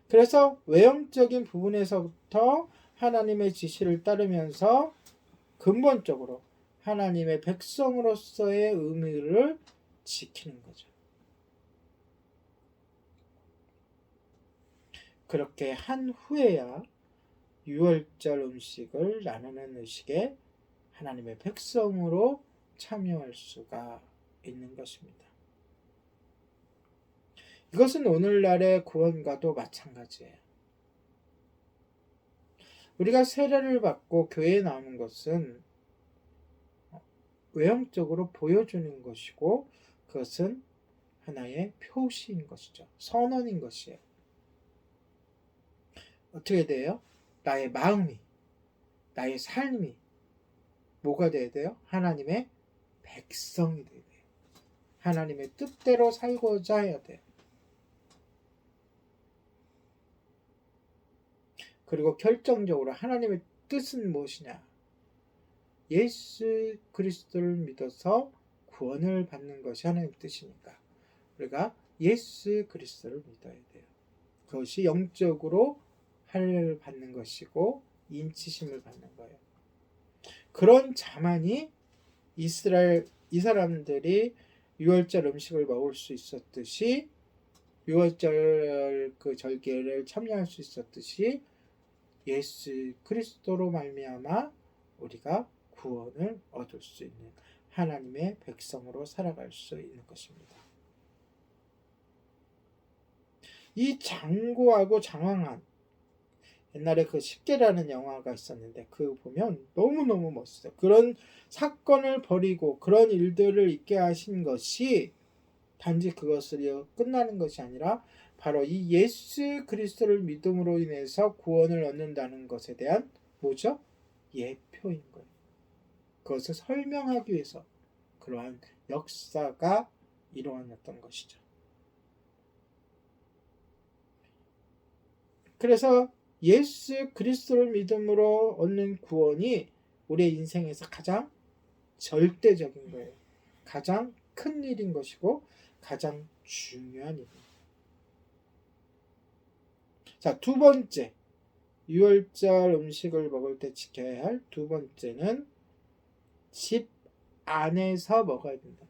S1: 그래서 외형적인 부분에서부터 하나님의 지시를 따르면서 근본적으로 하나님의 백성으로서의 의미를 지키는 거죠. 그렇게 한 후에야 유월절 음식을 나누는 의식에 하나님의 백성으로 참여할 수가 있는 것입니다. 이것은 오늘날의 구원과도 마찬가지예요. 우리가 세례를 받고 교회에 나오는 것은 외형적으로 보여주는 것이고 그것은 하나의 표시인 것이죠. 선언인 것이에요. 어떻게 돼요? 나의 마음이, 나의 삶이 뭐가 돼야 돼요? 하나님의 백성이 돼야 돼요. 하나님의 뜻대로 살고자 해야 돼요. 그리고 결정적으로 하나님의 뜻은 무엇이냐? 예수 그리스도를 믿어서 구원을 받는 것이 하나님의 뜻이니까 우리가 예수 그리스도를 믿어야 돼요. 그것이 영적으로 할례를 받는 것이고 인치심을 받는 거예요. 그런 자만이 이 사람들이 유월절 음식을 먹을 수 있었듯이 유월절 그 절기를 참여할 수 있었듯이 예수 그리스도로 말미암아 우리가 구원을 얻을 수 있는 하나님의 백성으로 살아갈 수 있는 것입니다. 이 장고하고 장황한 옛날에 그 십계라는 영화가 있었는데 그 보면 너무너무 멋있어요. 그런 사건을 벌이고 그런 일들을 있게 하신 것이 단지 그것으로 끝나는 것이 아니라 바로 이 예수 그리스도를 믿음으로 인해서 구원을 얻는다는 것에 대한 뭐죠? 예표인 거예요. 그것을 설명하기 위해서 그러한 역사가 일어났던 것이죠. 그래서 예수 그리스도를 믿음으로 얻는 구원이 우리의 인생에서 가장 절대적인 거예요. 가장 큰 일인 것이고 가장 중요한 일입니다. 자, 두 번째, 유월절 음식을 먹을 때 지켜야 할 두 번째는 집 안에서 먹어야 된다.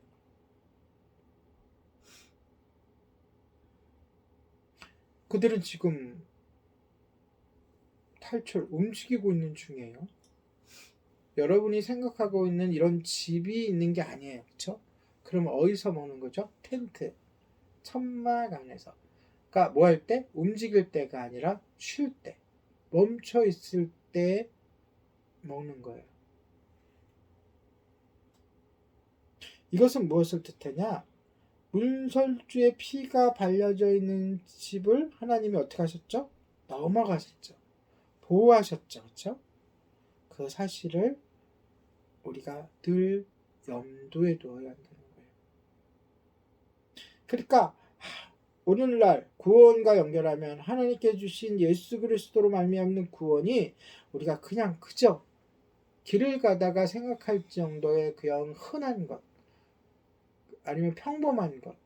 S1: 그들은 지금 움직이고 있는 중이에요. 여러분이 생각하고 있는 이런 집이 있는 게 아니에요. 그렇죠? 그럼 어디서 먹는 거죠? 텐트, 천막 안에서. 그러니까 뭐 할 때? 움직일 때가 아니라 쉴 때, 멈춰 있을 때 먹는 거예요. 이것은 무엇을 뜻하냐? 문설주의 피가 발려져 있는 집을 하나님이 어떻게 하셨죠? 넘어가셨죠. 보호하셨죠. 그렇죠? 그 사실을 우리가 늘 염두에 두어야 한다는 거예요. 그러니까 오늘날 구원과 연결하면 하나님께 주신 예수 그리스도로 말미암는 구원이 우리가 그냥 그저 길을 가다가 생각할 정도의 그냥 흔한 것 아니면 평범한 것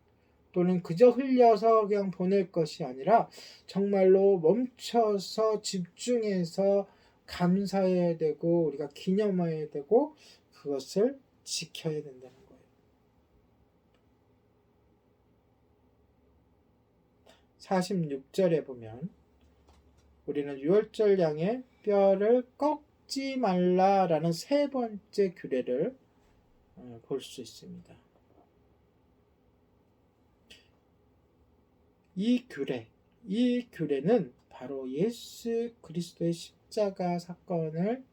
S1: 또는 그저 흘려서 그냥 보낼 것이 아니라 정말로 멈춰서 집중해서 감사해야 되고 우리가 기념해야 되고 그것을 지켜야 된다는 거예요. 46절에 보면 우리는 유월절 양의 뼈를 꺾지 말라라는 세 번째 규례를 볼 수 있습니다. 이 규례는 바로 예수 그리스도의 십자가 사건을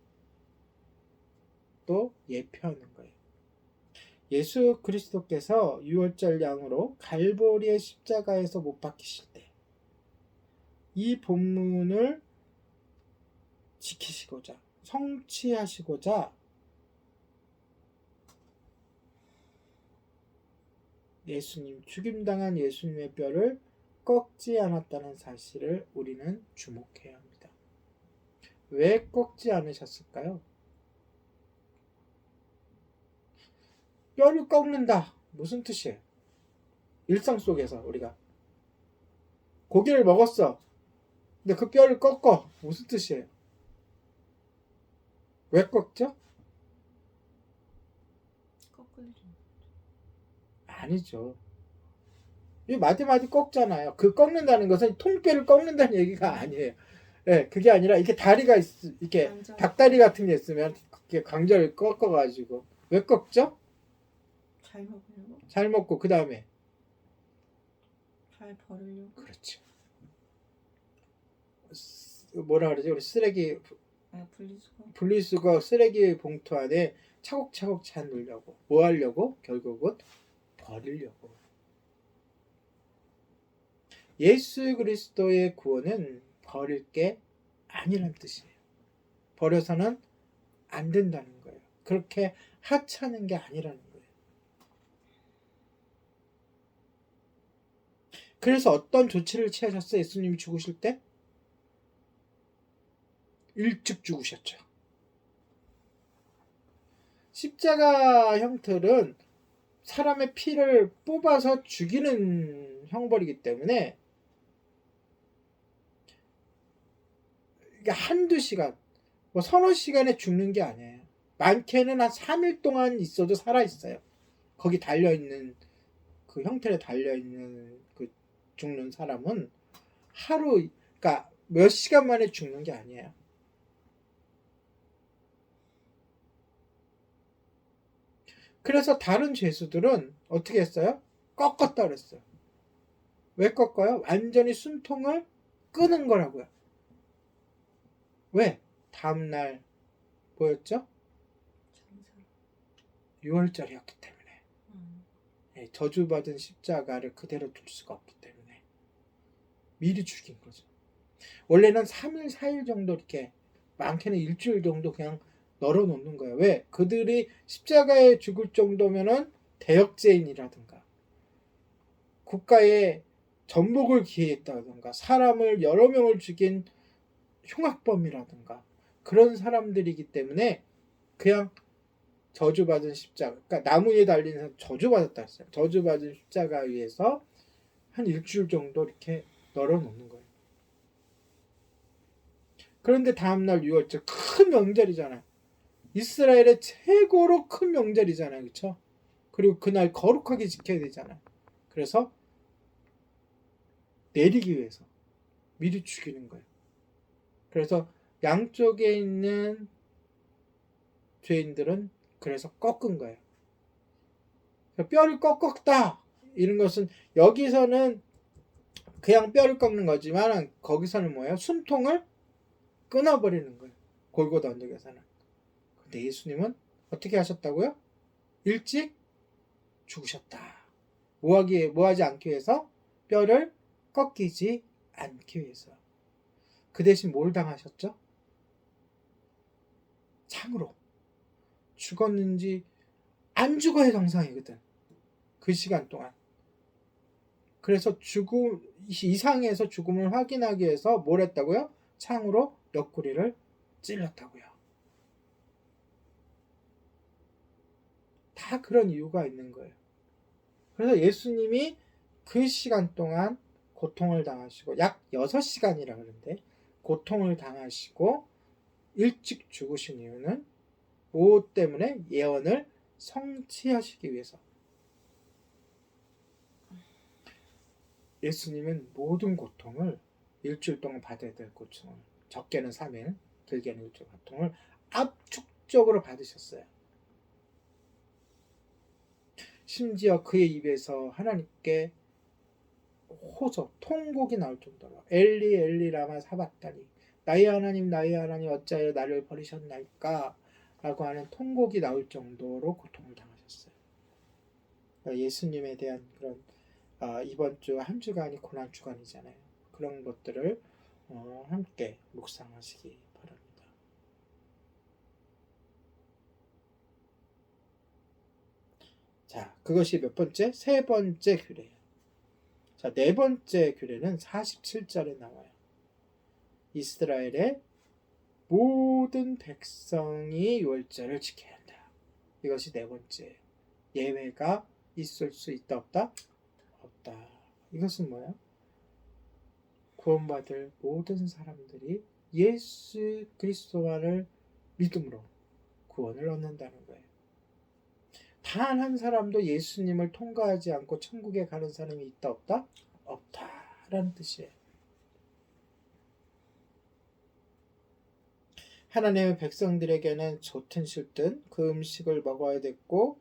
S1: 또 예표하는 거예요. 예수 그리스도께서 유월절 양으로 갈보리의 십자가에서 못 박히실 때 이 본문을 지키시고자 성취하시고자 예수님 죽임당한 예수님의 뼈를 꺾지 않았다는 사실을 우리는 주목해야 합니다. 왜 꺾지 않으셨을까요? 뼈를 꺾는다. 무슨 뜻이에요? 일상 속에서 우리가 고기를 먹었어. 근데 그 뼈를 꺾어. 무슨 뜻이에요? 왜 꺾죠? 아니죠. 이 마디마디 꺾잖아요. 그 꺾는다는 것은 통뼈를 꺾는다는 얘기가 아니에요. 네, 그게 아니라 이렇게 다리가 이렇게
S2: 강절.
S1: 닭다리 같은 게 있으면 이렇게 강절을 꺾어가지고 왜 꺾죠?
S2: 잘 먹으려고?
S1: 잘 먹고 그 다음에
S2: 잘 버리려고?
S1: 그렇죠. 뭐라 그러지? 우리 쓰레기 분리수거 쓰레기 봉투 안에 차곡차곡 찾으려고 뭐 하려고? 결국은 버리려고. 예수 그리스도의 구원은 버릴 게 아니란 뜻이에요. 버려서는 안 된다는 거예요. 그렇게 하찮은 게 아니라는 거예요. 그래서 어떤 조치를 취하셨어요? 예수님이 죽으실 때? 일찍 죽으셨죠. 십자가 형틀은 사람의 피를 뽑아서 죽이는 형벌이기 때문에 한두 시간, 뭐 서너 시간에 죽는 게 아니에요. 많게는 한 3일 동안 있어도 살아있어요. 거기 달려있는, 그 형틀에 달려있는 그 죽는 사람은 하루, 그러니까 몇 시간 만에 죽는 게 아니에요. 그래서 다른 죄수들은 어떻게 했어요? 꺾었다 그랬어요. 왜 꺾어요? 완전히 숨통을 끄는 거라고요. 왜? 다음날 뭐였죠? 유월절이었기 때문에 저주받은 십자가를 그대로 둘 수가 없기 때문에 미리 죽인 거죠. 원래는 3일, 4일 정도 이렇게 많게는 일주일 정도 그냥 널어놓는 거예요. 왜? 그들이 십자가에 죽을 정도면은 대역죄인이라든가 국가에 전복을 기해했다든가 사람을 여러 명을 죽인 흉악범이라든가 그런 사람들이기 때문에 그냥 저주받은 십자가, 그러니까 나무 위에 달린 사람 저주받았다 했어요. 저주받은 십자가 위에서 한 일주일 정도 이렇게 널어놓는 거예요. 그런데 다음날 유월절 큰 명절이잖아요. 이스라엘의 최고로 큰 명절이잖아요. 그렇죠? 그리고 그날 거룩하게 지켜야 되잖아요. 그래서 내리기 위해서 미리 죽이는 거예요. 그래서 양쪽에 있는 죄인들은 그래서 꺾은 거예요. 뼈를 꺾었다 이런 것은 여기서는 그냥 뼈를 꺾는 거지만 거기서는 뭐예요? 숨통을 끊어버리는 거예요. 골고다 언덕에서는. 근데 예수님은 어떻게 하셨다고요? 일찍 죽으셨다. 뭐하지 않기 위해서? 뼈를 꺾이지 않기 위해서. 그 대신 뭘 당하셨죠? 창으로. 죽었는지 안 죽어야 정상이거든. 그 시간 동안. 그래서 이상에서 죽음을 확인하기 위해서 뭘 했다고요? 창으로 옆구리를 찔렀다고요. 다 그런 이유가 있는 거예요. 그래서 예수님이 그 시간 동안 고통을 당하시고 약 6시간이라 그러는데 고통을 당하시고 일찍 죽으신 이유는 무엇 때문에? 예언을 성취하시기 위해서. 예수님은 모든 고통을 일주일 동안 받아야 될 고통을 적게는 3일, 길게는 일주일 고통을 압축적으로 받으셨어요. 심지어 그의 입에서 하나님께 호소, 통곡이 나올 정도로 엘리 엘리 라마 사박다니 나의 하나님 어찌하여 나를 버리셨나이까 라고 하는 통곡이 나올 정도로 고통을 당하셨어요. 예수님에 대한 그런 이번 주 한 주간이 고난 주간이잖아요. 그런 것들을 함께 묵상하시기 바랍니다. 자, 그것이 몇 번째? 세 번째 규례예요. 자, 네 번째 규례는 47절에 나와요. 이스라엘의 모든 백성이 유월절을 지켜야 한다. 이것이 네 번째. 예외가 있을 수 있다 없다? 없다. 이것은 뭐예요? 구원받을 모든 사람들이 예수 그리스도만을 믿음으로 구원을 얻는다는 거예요. 단 한 사람도 예수님을 통과하지 않고 천국에 가는 사람이 있다 없다? 없다라는 뜻이에요. 하나님의 백성들에게는 좋든 싫든 그 음식을 먹어야 됐고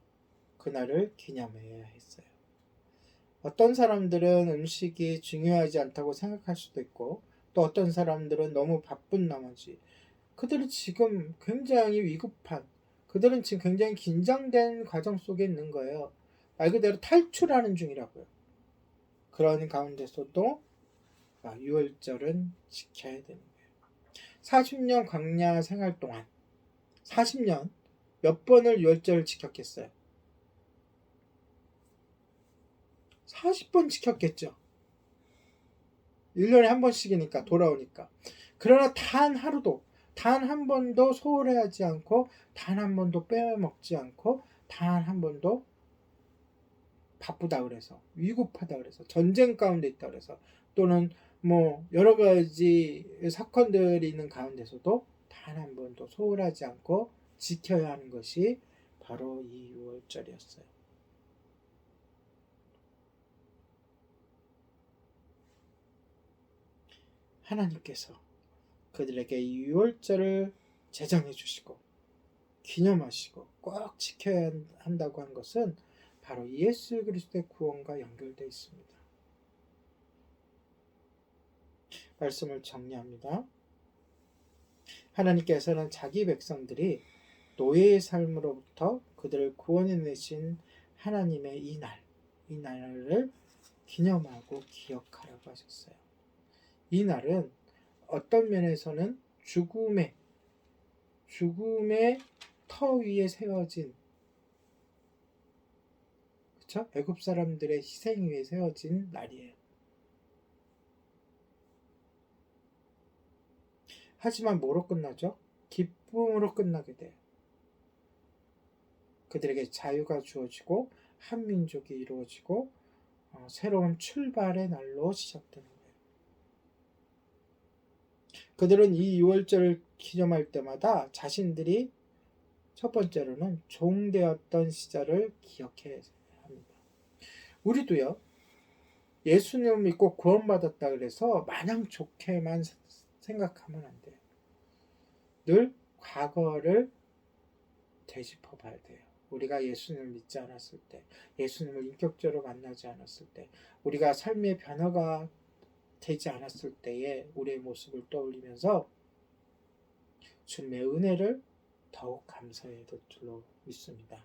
S1: 그날을 기념해야 했어요. 어떤 사람들은 음식이 중요하지 않다고 생각할 수도 있고 또 어떤 사람들은 너무 바쁜 나머지 그들은 지금 굉장히 위급한 그들은 지금 굉장히 긴장된 과정 속에 있는 거예요. 말 그대로 탈출하는 중이라고요. 그런 가운데서도 유월절은 지켜야 되는 거예요. 40년 광야 생활 동안 40년 몇 번을 유월절을 지켰겠어요? 40번 지켰겠죠. 1년에 한 번씩이니까 돌아오니까. 그러나 단 하루도 단 한 번도 소홀해하지 않고 단 한 번도 빼먹지 않고 단 한 번도 바쁘다 그래서 위급하다 그래서 전쟁 가운데 있다 그래서 또는 뭐 여러 가지 사건들이 있는 가운데서도 단 한 번도 소홀하지 않고 지켜야 하는 것이 바로 이 유월절이었어요. 하나님께서 그들에게 이 유월절을 제정해 주시고 기념하시고 꼭 지켜야 한다고 한 것은 바로 예수 그리스도의 구원과 연결되어 있습니다. 말씀을 정리합니다. 하나님께서는 자기 백성들이 노예의 삶으로부터 그들을 구원해내신 하나님의 이 날을 기념하고 기억하라고 하셨어요. 이 날은 어떤 면에서는 죽음의 터 위에 세워진 그렇죠? 애굽 사람들의 희생 위에 세워진 날이에요. 하지만 뭐로 끝나죠? 기쁨으로 끝나게 돼요. 그들에게 자유가 주어지고 한 민족이 이루어지고 새로운 출발의 날로 시작되는 거예요. 그들은 이 유월절을 기념할 때마다 자신들이 첫 번째로는 종되었던 시절을 기억해야 합니다. 우리도요. 예수님을 믿고 구원받았다 그래서 마냥 좋게만 생각하면 안 돼요. 늘 과거를 되짚어 봐야 돼요. 우리가 예수님을 믿지 않았을 때, 예수님을 인격적으로 만나지 않았을 때, 우리가 삶의 변화가 되지 않았을 때의 우리의 모습을 떠올리면서 주님의 은혜를 더욱 감사해야 될 줄로 믿습니다.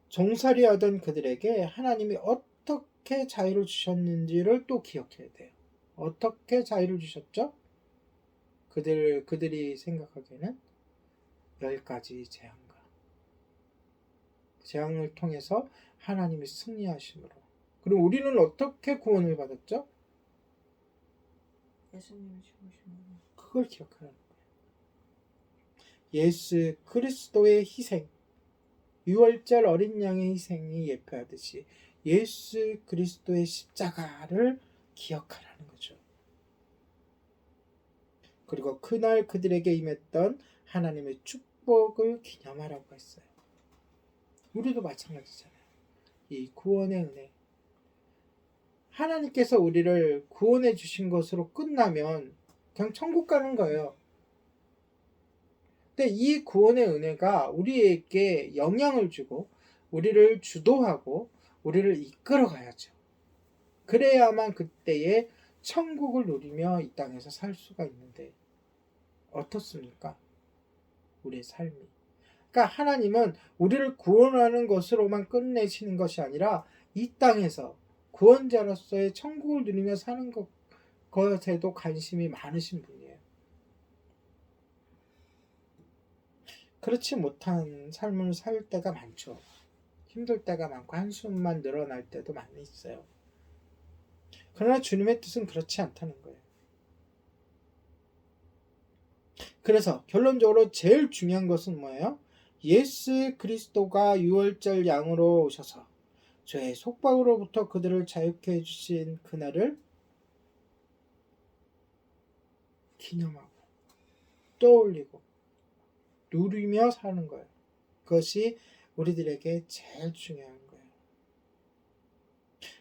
S1: 종살이 하던 그들에게 하나님이 어떻게 자유를 주셨는지를 또 기억해야 돼요. 어떻게 자유를 주셨죠? 그들이 생각하기에는 10가지 재앙을 통해서 하나님이 승리하심으로. 그리고 우리는 어떻게 구원을 받았죠?
S2: 예수님이 죽으심으로.
S1: 그걸 기억하는 거예요. 예수 그리스도의 희생, 6월절 어린 양의 희생이 예표하듯이 예수 그리스도의 십자가를 기억하라는 거죠. 그리고 그날 그들에게 임했던 하나님의 축복을 기념하라고 했어요. 우리도 마찬가지잖아요. 이 구원의 은혜, 하나님께서 우리를 구원해 주신 것으로 끝나면 그냥 천국 가는 거예요. 근데 이 구원의 은혜가 우리에게 영향을 주고 우리를 주도하고 우리를 이끌어 가야죠. 그래야만 그때에 천국을 누리며 이 땅에서 살 수가 있는데 어떻습니까? 우리의 삶이. 그러니까 하나님은 우리를 구원하는 것으로만 끝내시는 것이 아니라 이 땅에서 구원자로서의 천국을 누리며 사는 것에도 관심이 많으신 분이에요. 그렇지 못한 삶을 살 때가 많죠. 힘들 때가 많고 한숨만 늘어날 때도 많이 있어요. 그러나 주님의 뜻은 그렇지 않다는 거예요. 그래서 결론적으로 제일 중요한 것은 뭐예요? 예수 그리스도가 유월절 양으로 오셔서 죄의 속박으로부터 그들을 자유케 해주신 그날을 기념하고 떠올리고 누리며 사는 거예요. 그것이 우리들에게 제일 중요한 거예요.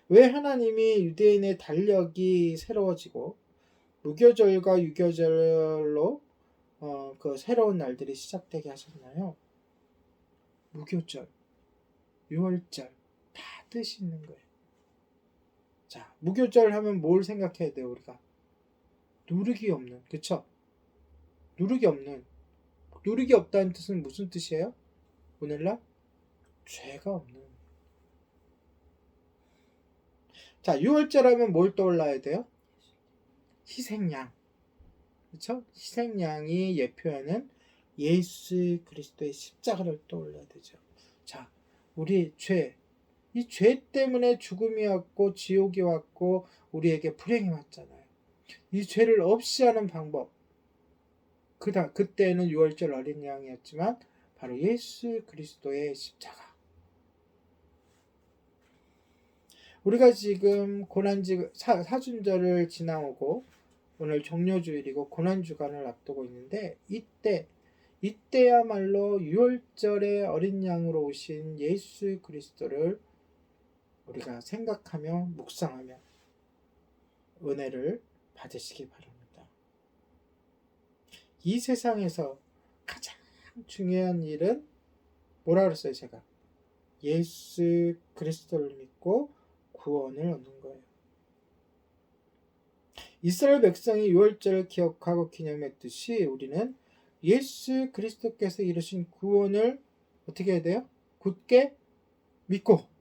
S1: 왜 하나님이 유대인의 달력이 새로워지고 무교절과 유교절로 그 새로운 날들이 시작되게 하셨나요? 무교절, 유월절 다 뜻이 있는 거예요. 자, 무교절 하면 뭘 생각해야 돼요, 우리가? 누룩이 없는, 그쵸? 누룩이 없다는 뜻은 무슨 뜻이에요? 오늘날 죄가 없는. 자, 유월절 하면 뭘 떠올라야 돼요? 희생양, 그쵸? 희생양이 예표하는 예수 그리스도의 십자가를 떠올려야 되죠. 자, 우리 이 죄 때문에 죽음이 왔고 지옥이 왔고 우리에게 불행이 왔잖아요. 이 죄를 없이 하는 방법, 그때는 6월절 어린 양이었지만 바로 예수 그리스도의 십자가. 우리가 지금 사순절을 지나오고 오늘 종료주일이고 고난주간을 앞두고 있는데 이때야말로 6월절의 어린 양으로 오신 예수 그리스도를 우리가 생각하며 묵상하며 은혜를 받으시기 바랍니다. 이 세상에서 가장 중요한 일은 뭐라 그랬어요, 제가? 예수 그리스도를 믿고 구원을 얻는 거예요. 이스라엘 백성이 유월절을 기억하고 기념했듯이 우리는 예수 그리스도께서 이루신 구원을 어떻게 해야 돼요? 굳게 믿고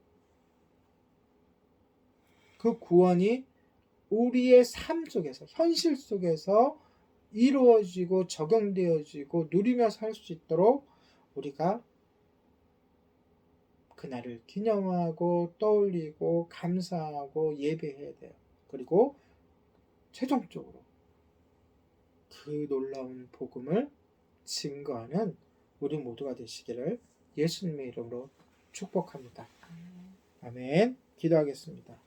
S1: 그 구원이 우리의 삶 속에서, 현실 속에서 이루어지고 적용되어지고 누리며 살 수 있도록 우리가 그날을 기념하고 떠올리고 감사하고 예배해야 돼요. 그리고 최종적으로 그 놀라운 복음을 증거하는 우리 모두가 되시기를 예수님의 이름으로 축복합니다. 아멘. 기도하겠습니다.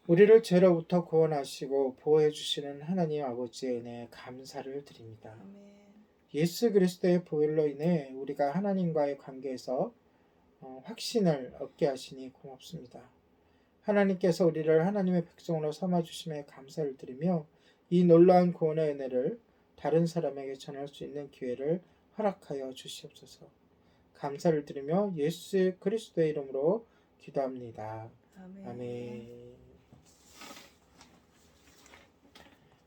S1: 우리를 죄로부터 구원하시고 보호해 주시는 하나님 아버지의 은혜에 감사를 드립니다.
S2: 아멘.
S1: 예수 그리스도의 보혈로 인해 우리가 하나님과의 관계에서 확신을 얻게 하시니 고맙습니다. 하나님께서 우리를 하나님의 백성으로 삼아주심에 감사를 드리며 이 놀라운 구원의 은혜를 다른 사람에게 전할 수 있는 기회를 허락하여 주시옵소서. 감사를 드리며 예수 그리스도의 이름으로 기도합니다.
S2: 아멘.
S1: 아멘.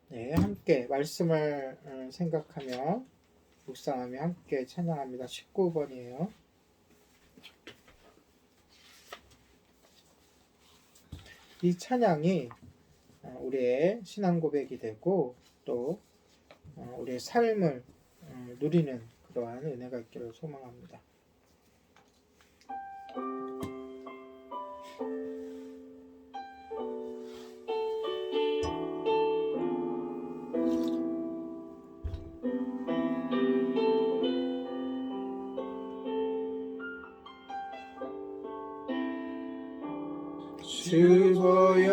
S1: 네, 함께 말씀을 생각하며 묵상하며 함께 찬양합니다. 19번이에요. 이 찬양이 우리의 신앙 고백이 되고 또 우리의 삶을 누리는 그러한 은혜가 있기를 소망합니다.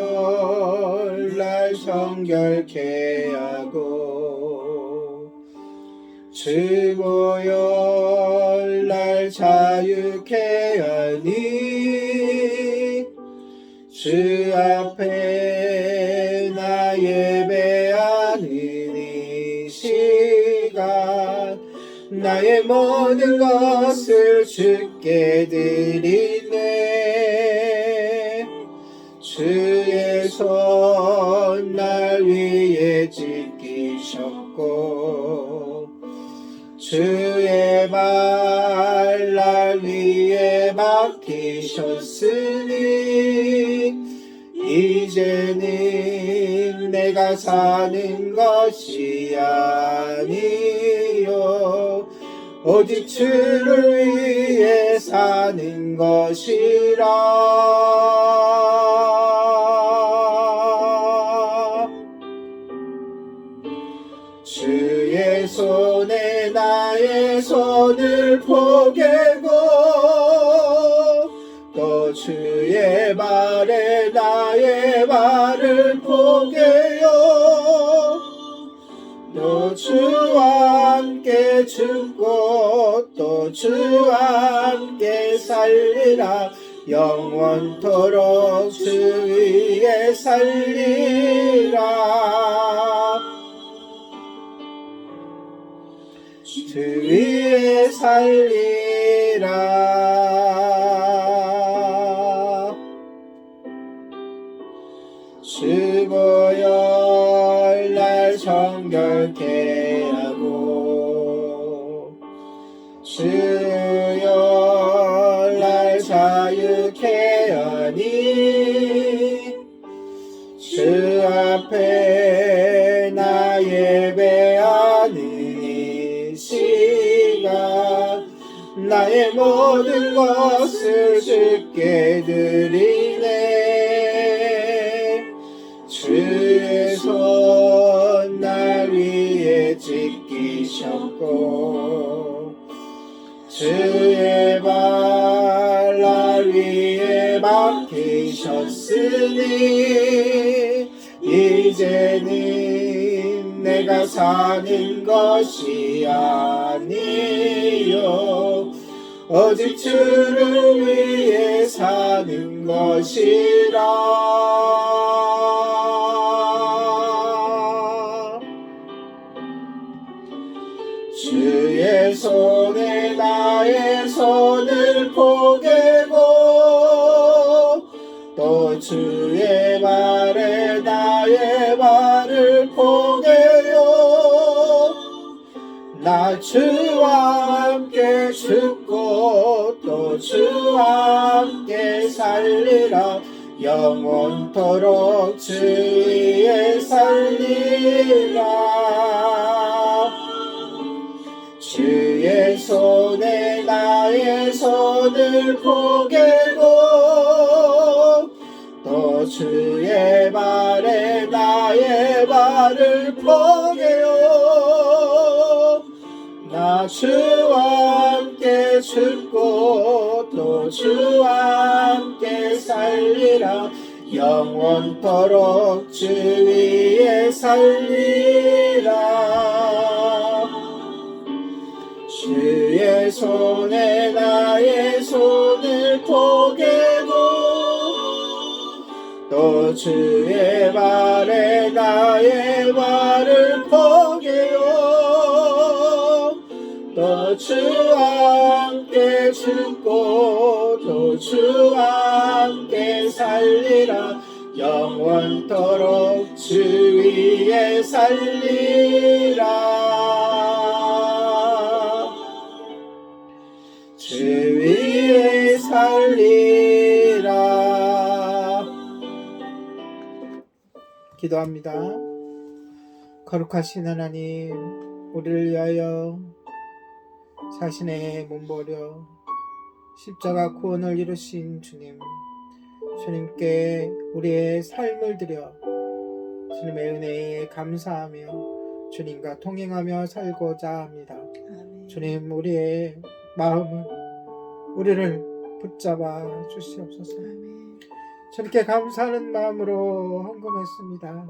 S1: 주보혈날 정결케 하고 주보혈날 자유케 하니 주 앞에 나 예배하는 이 시간 나의 모든 것을 주께 드리네 주의 손 날 위에 지키셨고 주의 말 날 위에 맡기셨으니 이제는 내가 사는 것이 아니요 오직 주를 위해 사는 것이라 주의 손에 나의 손을 포개고 또 주의 발에 나의 발을 포개요 또 주와 함께 죽고 또 주와 함께 살리라 영원토록 주 위에 살리라 주 위에 살리라 주보혈 날 정결케 하고 주혈 날 자유케 하니 주 앞에 나 예배하는 이 시간 나의 모든 것을 주께 드리네 주의 손 날 위에 지키셨고 주의 발 날 위에 맡기셨으니 이제는 내가 사는 것이 아니요 오직 주를 위해 사는 것이라 주의 손에 나의 손을 포개고 또 주의 발에 나의 발을 포개요 나 주와 함께 죽고 또 주와 함께 살리라 영원토록 주 위에 살리라 주의 손에 나의 손을 포개고 또 주의 발에 나의 발을 포개요 나 주와 함께 죽고 또 주와 함께 살리라 영원토록 주 위에 살리라 주의 손에 나의 손을 포개고 또 주의 발에 나의 발을 포개요 또 주와 함께 죽고 또 주와 함께 살리라 영원토록 주 위에 살리라 주 위에 살리라 기도합니다. 거룩하신 하나님, 우리를 위하여 자신의 몸 버려 십자가 구원을 이루신 주님, 주님께 우리의 삶을 드려 주님의 은혜에 감사하며 주님과 동행하며 살고자 합니다.
S2: 아멘.
S1: 주님, 우리의 마음을, 우리를 붙잡아 주시옵소서.
S2: 아멘.
S1: 주님께 감사하는 마음으로 헌금했습니다.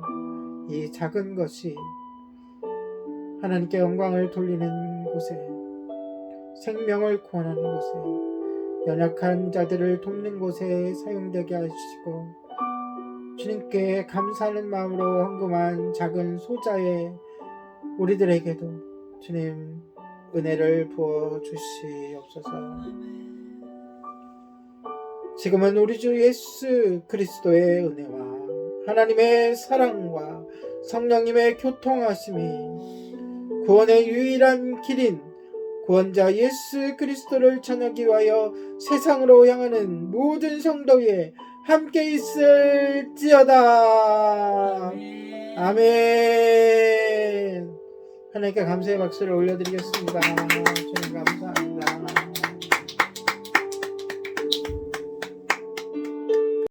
S1: 이 작은 것이 하나님께 영광을 돌리는 곳에, 생명을 구원하는 곳에, 연약한 자들을 돕는 곳에 사용되게 하시고, 주님께 감사하는 마음으로 헌금한 작은 소자의 우리들에게도 주님 은혜를 부어 주시옵소서. 지금은 우리 주 예수 그리스도의 은혜와 하나님의 사랑과 성령님의 교통하심이 구원의 유일한 길인 구원자 예수 그리스도를 전하기 위하여 세상으로 향하는 모든 성도 위에 함께 있을지어다. 아멘. 하나님께 감사의 박수를 올려드리겠습니다. 주님 감사합니다.